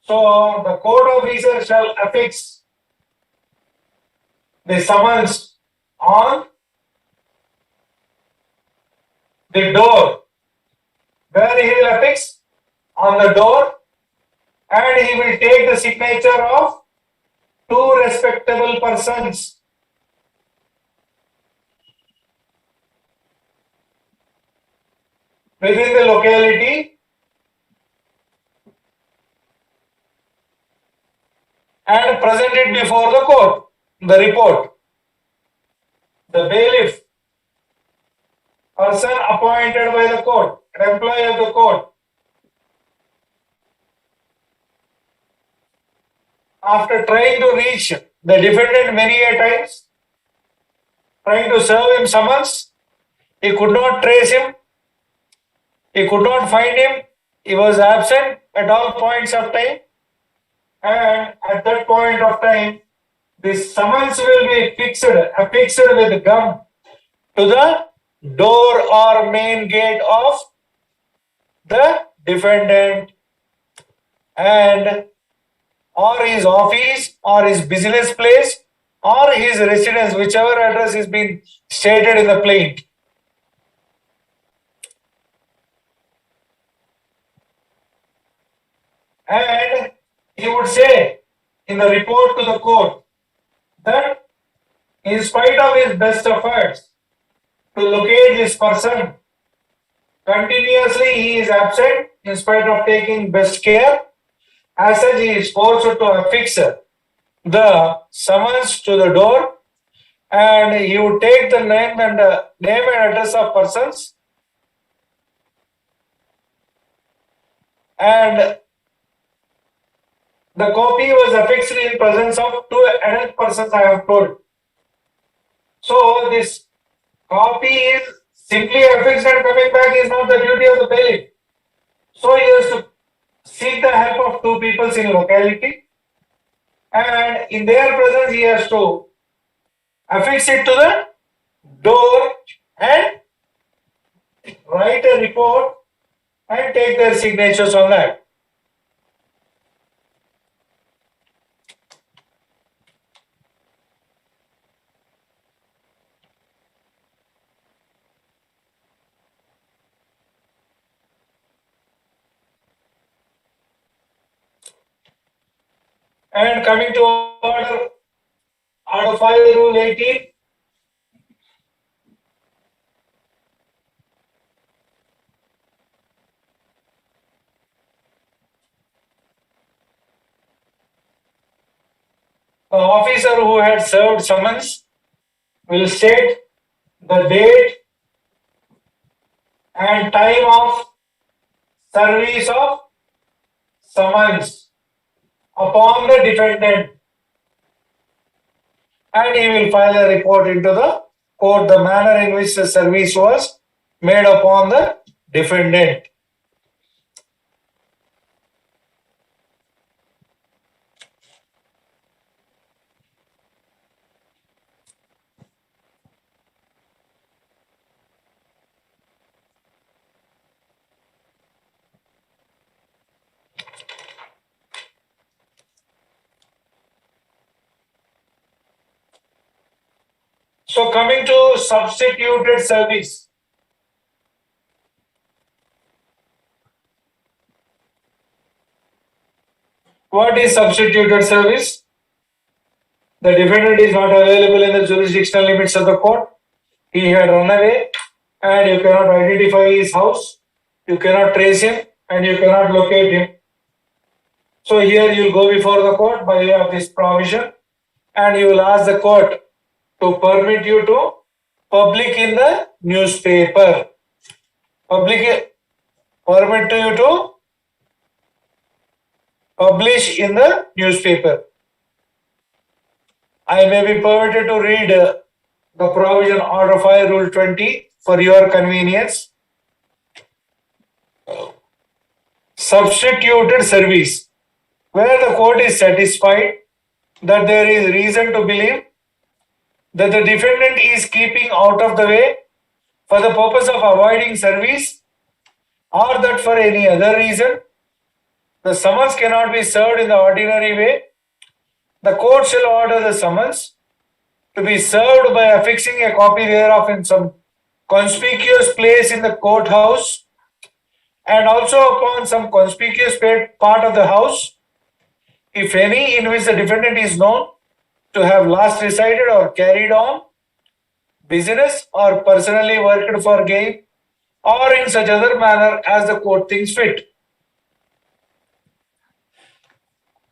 So the court officer shall affix the summons on the door. Where he will affix? On the door, and he will take the signature of two respectable persons. Within the locality and present it before the court, the report. The bailiff, person appointed by the court, an employee of the court, after trying to reach the defendant many a times, trying to serve him summons, he could not trace him, he could not find him, he was absent at all points of time, and at that point of time, this summons will be affixed with gum to the door or main gate of the defendant, and or his office or his business place or his residence, whichever address is being stated in the plaint. And he would say in the report to the court that in spite of his best efforts to locate this person, continuously he is absent in spite of taking best care. As such, he is forced to affix the summons to the door, and he would take the name and address of persons, and the copy was affixed in presence of two adult persons, I have told. So this copy is simply affixed and coming back is not the duty of the bailiff. So he has to seek the help of two people in locality, and in their presence he has to affix it to the door and write a report and take their signatures on that. And coming to order 5 Rule 18. The officer who had served summons will state the date and time of service of summons upon the defendant, and he will file a report into the court the manner in which the service was made upon the defendant. So coming to substituted service. What is substituted service? The defendant is not available in the jurisdictional limits of the court. He had run away and you cannot identify his house, you cannot trace him and you cannot locate him. So here you will go before the court by way of this provision and you will ask the court to permit you to publish in the newspaper. Permit to you to publish in the newspaper. I may be permitted to read the provision Order 5 Rule 20 for your convenience. Substituted service. Where the court is satisfied that there is reason to believe that the defendant is keeping out of the way for the purpose of avoiding service, or that for any other reason the summons cannot be served in the ordinary way, the court shall order the summons to be served by affixing a copy thereof in some conspicuous place in the courthouse, and also upon some conspicuous part of the house, if any, in which the defendant is known to have last resided or carried on business or personally worked for gain, or in such other manner as the court thinks fit.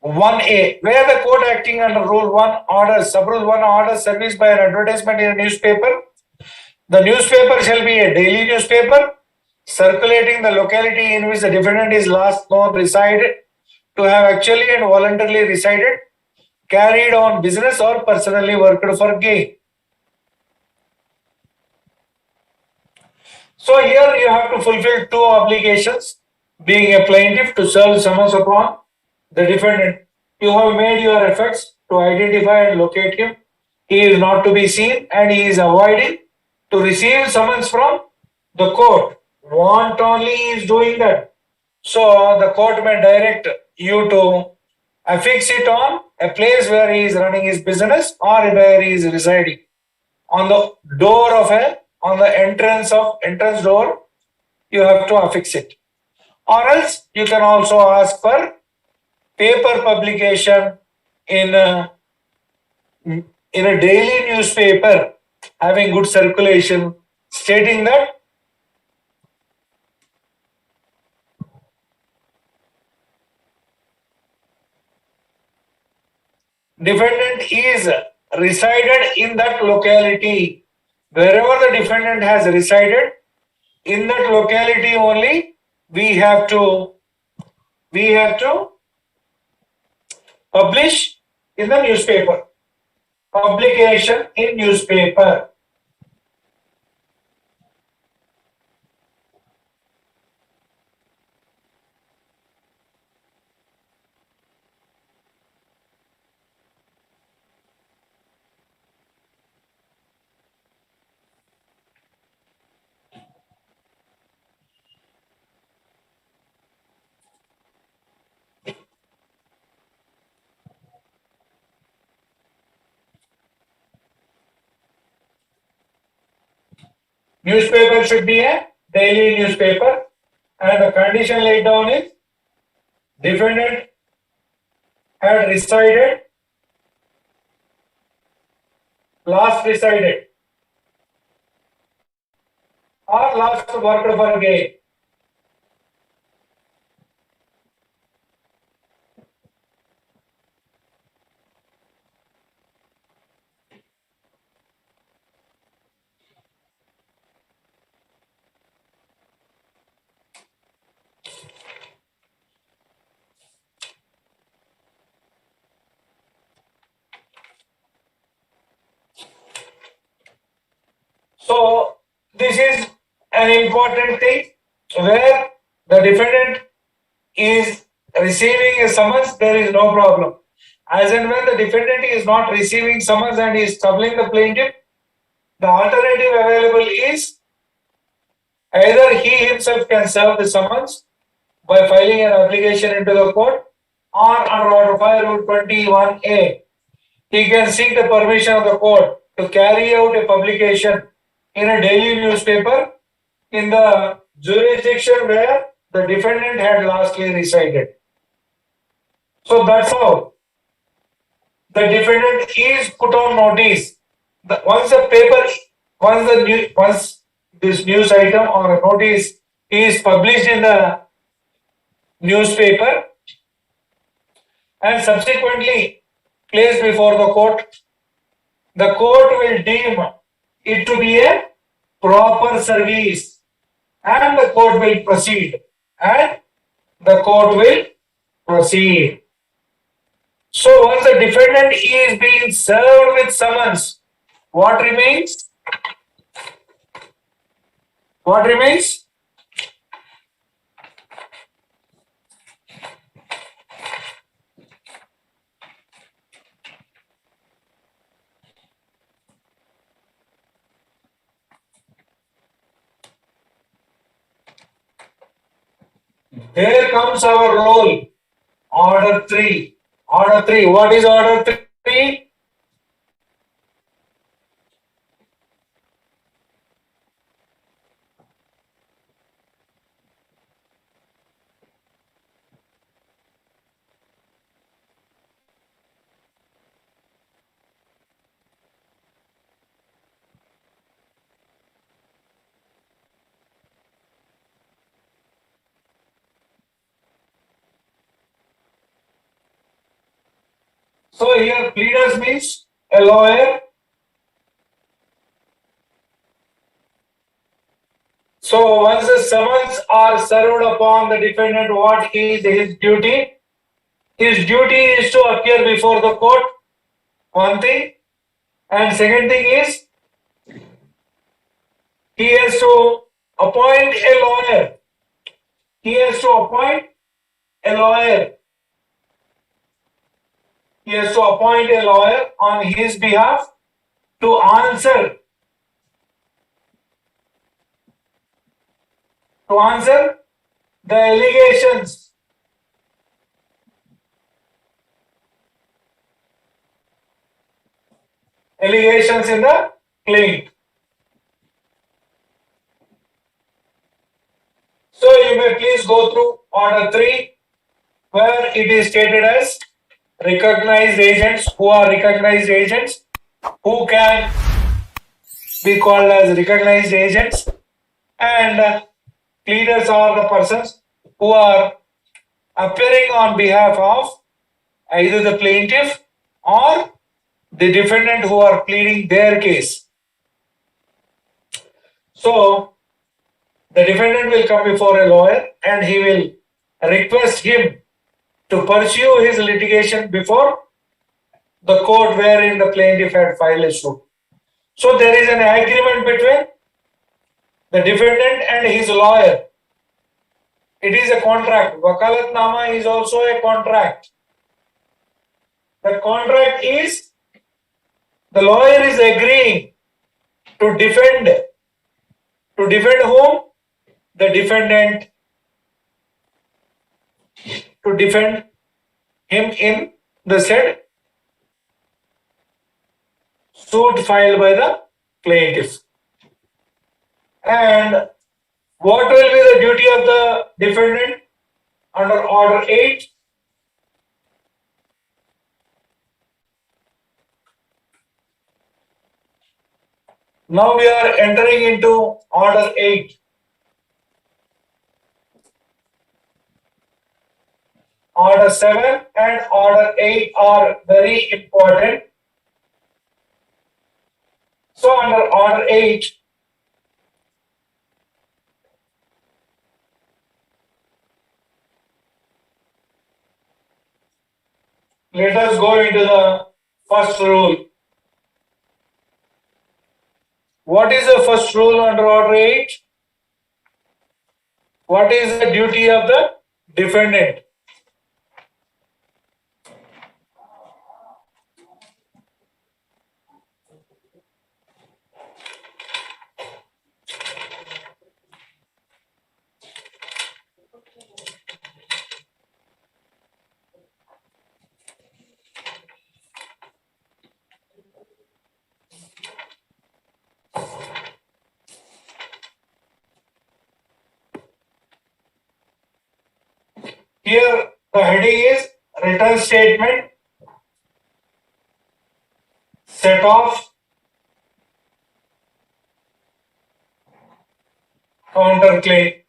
1A, where the court acting under Rule 1 orders, Sub-Rule 1 orders service by an advertisement in a newspaper, the newspaper shall be a daily newspaper circulating the locality in which the defendant is last known resided to have actually and voluntarily resided, carried on business or personally worked for gain. So here you have to fulfill two obligations, being a plaintiff to serve summons upon the defendant. You have made your efforts to identify and locate him. He is not to be seen and he is avoiding to receive summons from the court. Wantonly is doing that. So the court may direct you to affix it on a place where he is running his business or where he is residing. On the door of on the entrance door, you have to affix it. Or else you can also ask for paper publication in a daily newspaper having good circulation, stating that defendant is resided in that locality. Wherever the defendant has resided, in that locality only we have to publish in the newspaper. Publication in newspaper. Newspaper should be a daily newspaper, and the condition laid down is defendant had resided, last resided, or last worked for gain. So this is an important thing where the defendant is receiving a summons, there is no problem. As and when the defendant is not receiving summons and is troubling the plaintiff, the alternative available is either he himself can serve the summons by filing an application into the court, or under Order 5 Rule 21A, he can seek the permission of the court to carry out a publication in a daily newspaper in the jurisdiction where the defendant had lastly resided. So that's how the defendant is put on notice. Once this news item or a notice is published in the newspaper and subsequently placed before the court will deem it to be a proper service and the court will proceed. So once the defendant is being served with summons, what remains? What remains? Here comes our role. Order 3. Order 3. What is order 3? So here pleaders means a lawyer. So once the summons are served upon the defendant, what is his duty? His duty is to appear before the court, one thing. And second thing is, he has to appoint a lawyer. He has to appoint a lawyer. He has to appoint a lawyer on his behalf to answer the allegations in the claim. So you may please go through order 3, where it is stated as recognized agents. Who are recognized agents? Who can be called as recognized agents? And pleaders are the persons who are appearing on behalf of either the plaintiff or the defendant who are pleading their case. So the defendant will come before a lawyer and he will request him to pursue his litigation before the court wherein the plaintiff had filed a suit. So there is an agreement between the defendant and his lawyer. It is a contract. Wakalatnama is also a contract. The contract is the lawyer is agreeing to defend. To defend whom? The defendant. To defend him in the said suit filed by the plaintiff. And what will be the duty of the defendant under order 8? Now we are entering into order 8. Order 7 and order 8 are very important. So under order 8, let us go into the first rule. What is the first rule under order 8? What is the duty of the defendant? Here the heading is written statement, set off, counterclaim.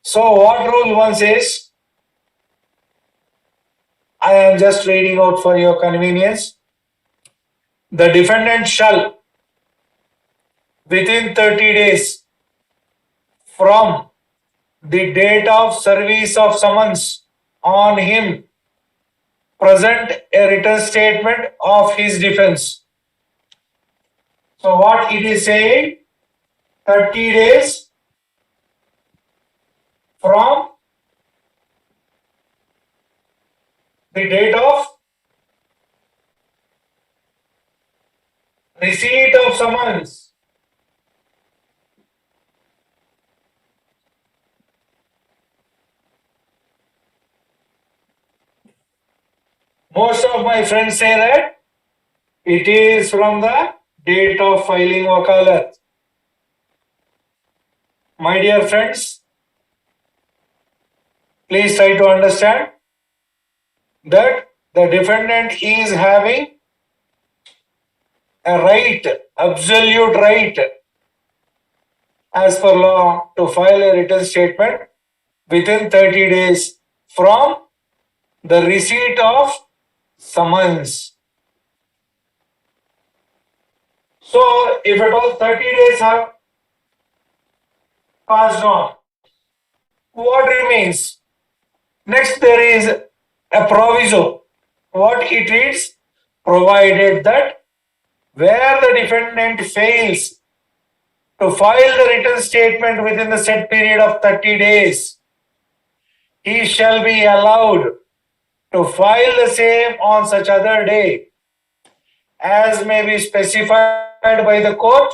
So what rule 1 says? I am just reading out for your convenience. The defendant shall, within 30 days from the date of service of summons on him, present a written statement of his defense. So what it is saying? 30 days from the date of receipt of summons. Most of my friends say that it is from the date of filing wakalat. My dear friends, please try to understand that the defendant is having a right, absolute right, as per law, to file a written statement within 30 days from the receipt of summons. So, if at all 30 days have passed on, what remains? Next, there is a proviso. What it reads? Provided that where the defendant fails to file the written statement within the set period of 30 days, he shall be allowed to file the same on such other day as may be specified by the court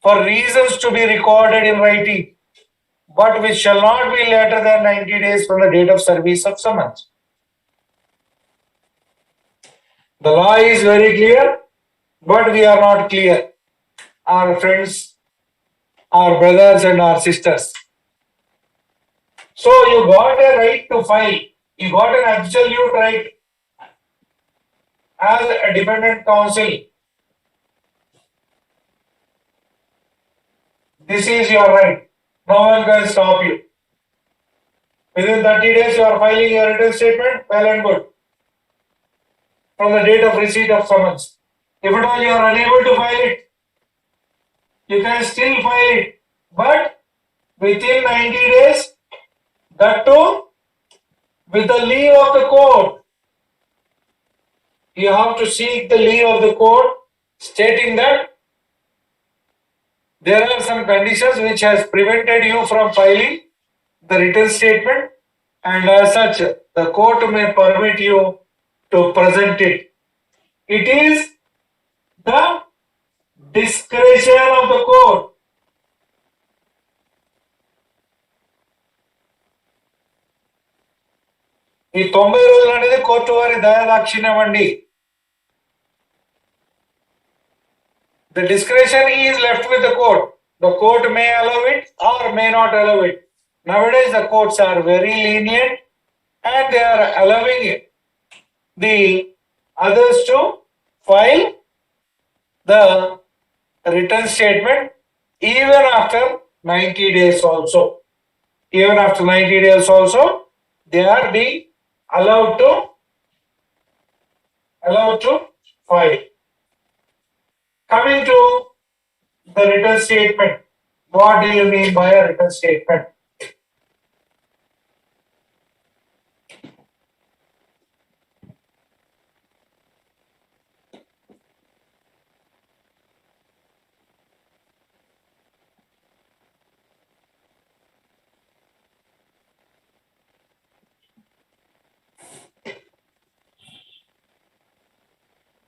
for reasons to be recorded in writing, but which shall not be later than 90 days from the date of service of summons. The law is very clear, but we are not clear. Our friends, our brothers and our sisters. So you got a right to file. You got an absolute right as a dependent counsel. This is your right. No one can stop you. Within 30 days, you are filing your written statement, well and good. From the date of receipt of summons. If at all you are unable to file it, you can still file it. But within 90 days, that too, with the leave of the court. You have to seek the leave of the court, stating that there are some conditions which has prevented you from filing the written statement, and as such, the court may permit you to present it. It is the discretion of the court. ఈ 90 రోజులు అనేది court వారి దయాదాక్షిణ్యం అండి. The discretion is left with the court. The court may allow it or may not allow it. Nowadays, the courts are very lenient and they are allowing the others to file the written statement even after 90 days also. Even after 90 days also, they are being allowed to file. Coming to the written statement, what do you mean by a written statement?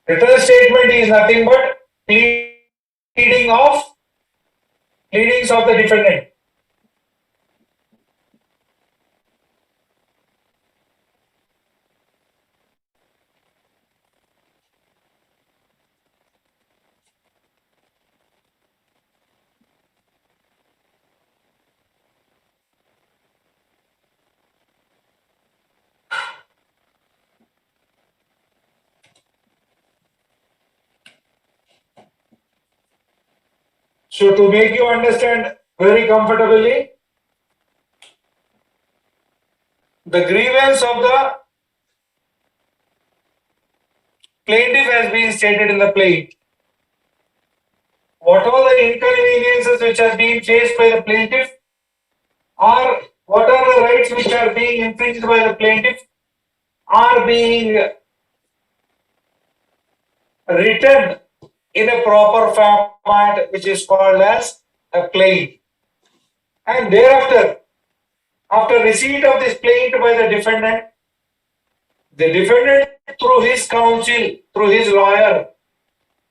Written statement is nothing but pleadings of the defendant. So to make you understand very comfortably, the grievance of the plaintiff has been stated in the plaint. What are the inconveniences which are being faced by the plaintiff, or what are the rights which are being infringed by the plaintiff, are being written in a proper format which is called as a plaint. And thereafter, after receipt of this plaint by the defendant, The defendant, through his counsel, through his lawyer,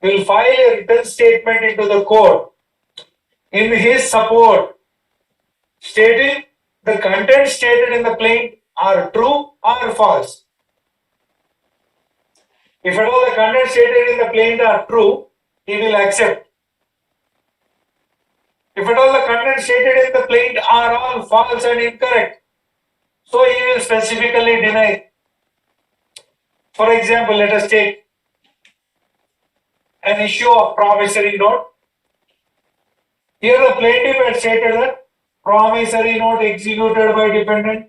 will file a written statement into the court in his support, stating the content stated in the plaint are true or false. If at all the content stated in the plaint are true, he will accept. If at all the content stated in the plaint are all false and incorrect, so he will specifically deny. For example, let us take an issue of promissory note. Here the plaintiff had stated that promissory note executed by defendant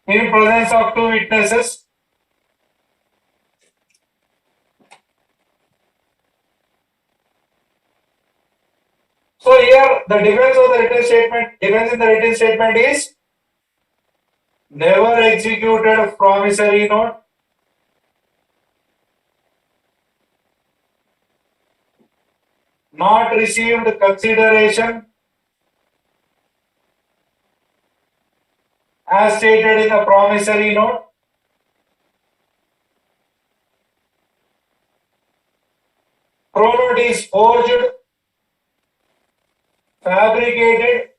in presence of two witnesses. So here the defense of the written statement, defense in the written statement is never executed a promissory note, not received consideration as stated in the promissory note, pronote is forged, fabricated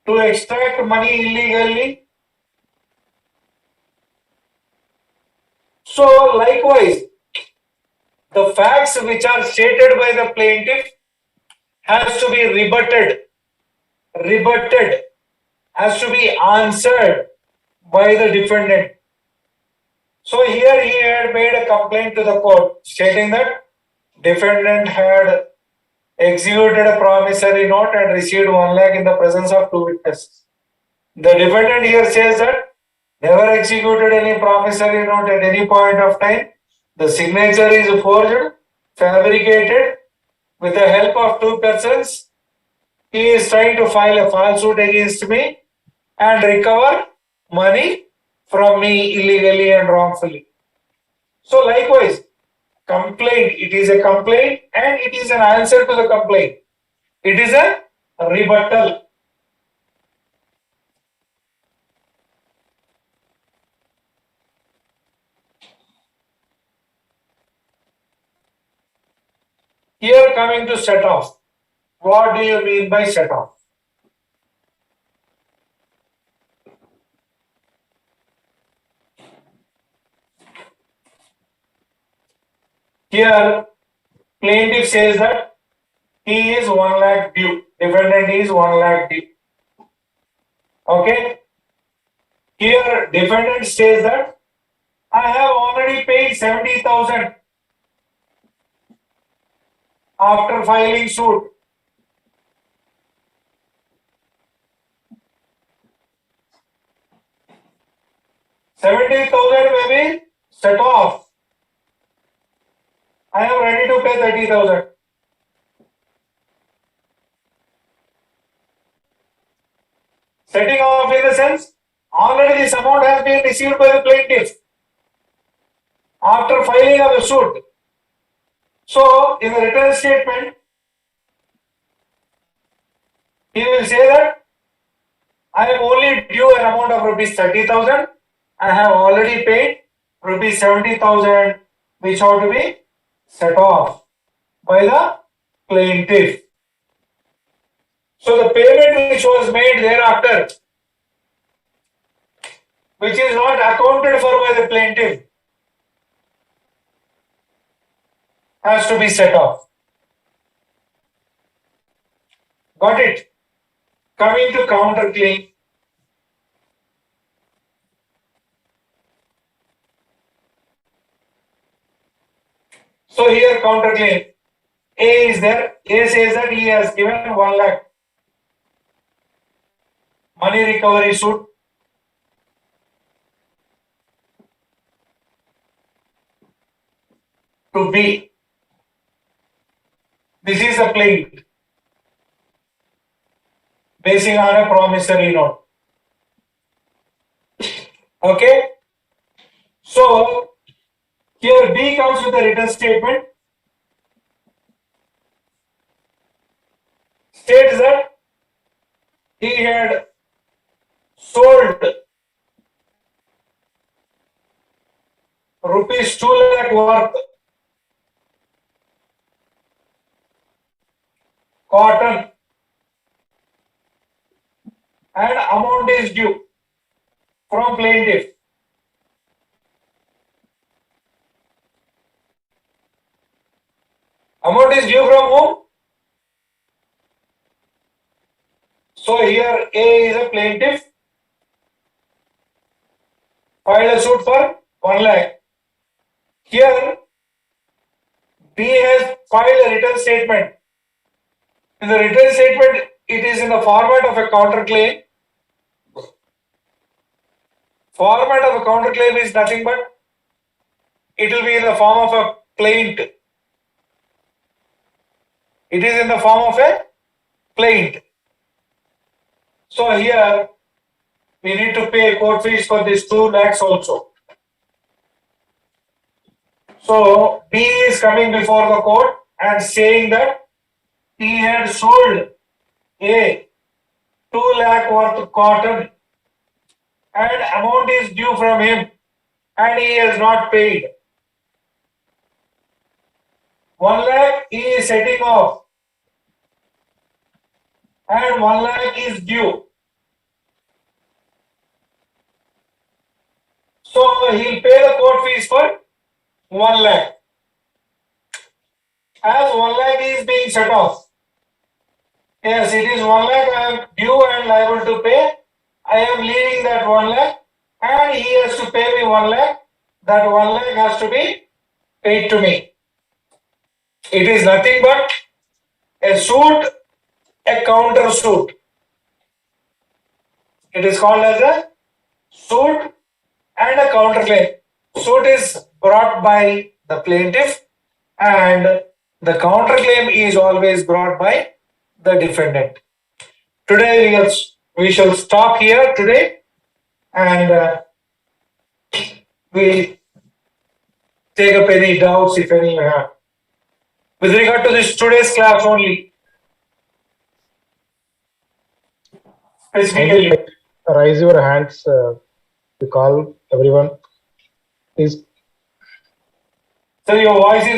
to extract money illegally. So likewise, the facts which are stated by the plaintiff has to be rebutted, has to be answered by the defendant. So here he had made a complaint to the court stating that defendant had executed a promissory note and received 1 lakh in the presence of two witnesses. The defendant here says that never executed any promissory note at any point of time. The signature is forged, fabricated with the help of two persons. He is trying to file a falsehood against me and recover money from me illegally and wrongfully. So likewise, complaint, it is a complaint and it is an answer to the complaint. It is a rebuttal. Here coming to set off. What do you mean by set off? Here, plaintiff says that he is 1 lakh due. Defendant is 1 lakh due. Okay. Here, defendant says that I have already paid 70,000 after filing suit. 70,000 may be set off. I am ready to pay 30,000. Setting off in the sense, already this amount has been received by the plaintiff after filing of the suit. So, in the written statement, he will say that I am only due an amount of rupees 30,000. I have already paid rupees 70,000, which ought to be set off by the plaintiff. So the payment which was made thereafter, which is not accounted for by the plaintiff, has to be set off. Got it? Coming to counterclaim. So here counterclaim. A is there. A says that he has given 1 lakh money recovery suit to B. This is a plaint basing on a promissory note. Okay. So here B comes with a written statement he had sold rupees 2 lakh worth cotton and amount is due from plaintiff. Amount is due from whom? So here A is a plaintiff, filed a suit for 1 lakh. Here B has filed a written statement. In the written statement, it is in the format of a counterclaim. Format of a counterclaim is nothing but it will be in the form of a plaint. It is in the form of a plaint. So here we need to pay court fees for these 2 lakhs also. So B is coming before the court and saying that he had sold A 2 lakh worth cotton and amount is due from him and he has not paid. 1 lakh he is setting off and 1 lakh is due. So he'll pay the court fees for 1 lakh. As 1 lakh is being set off. Yes, it is 1 lakh I am due and liable to pay. I am leaving that 1 lakh and he has to pay me 1 lakh. That 1 lakh has to be paid to me. It is nothing but a suit, a counter suit. It is called as a suit and a counterclaim. Suit is brought by the plaintiff and the counterclaim is always brought by the defendant. Today we shall stop here today and we take up any doubts if any you have. With regard to this today's class only, specifically. Raise your hands to call everyone. Please. So your voice is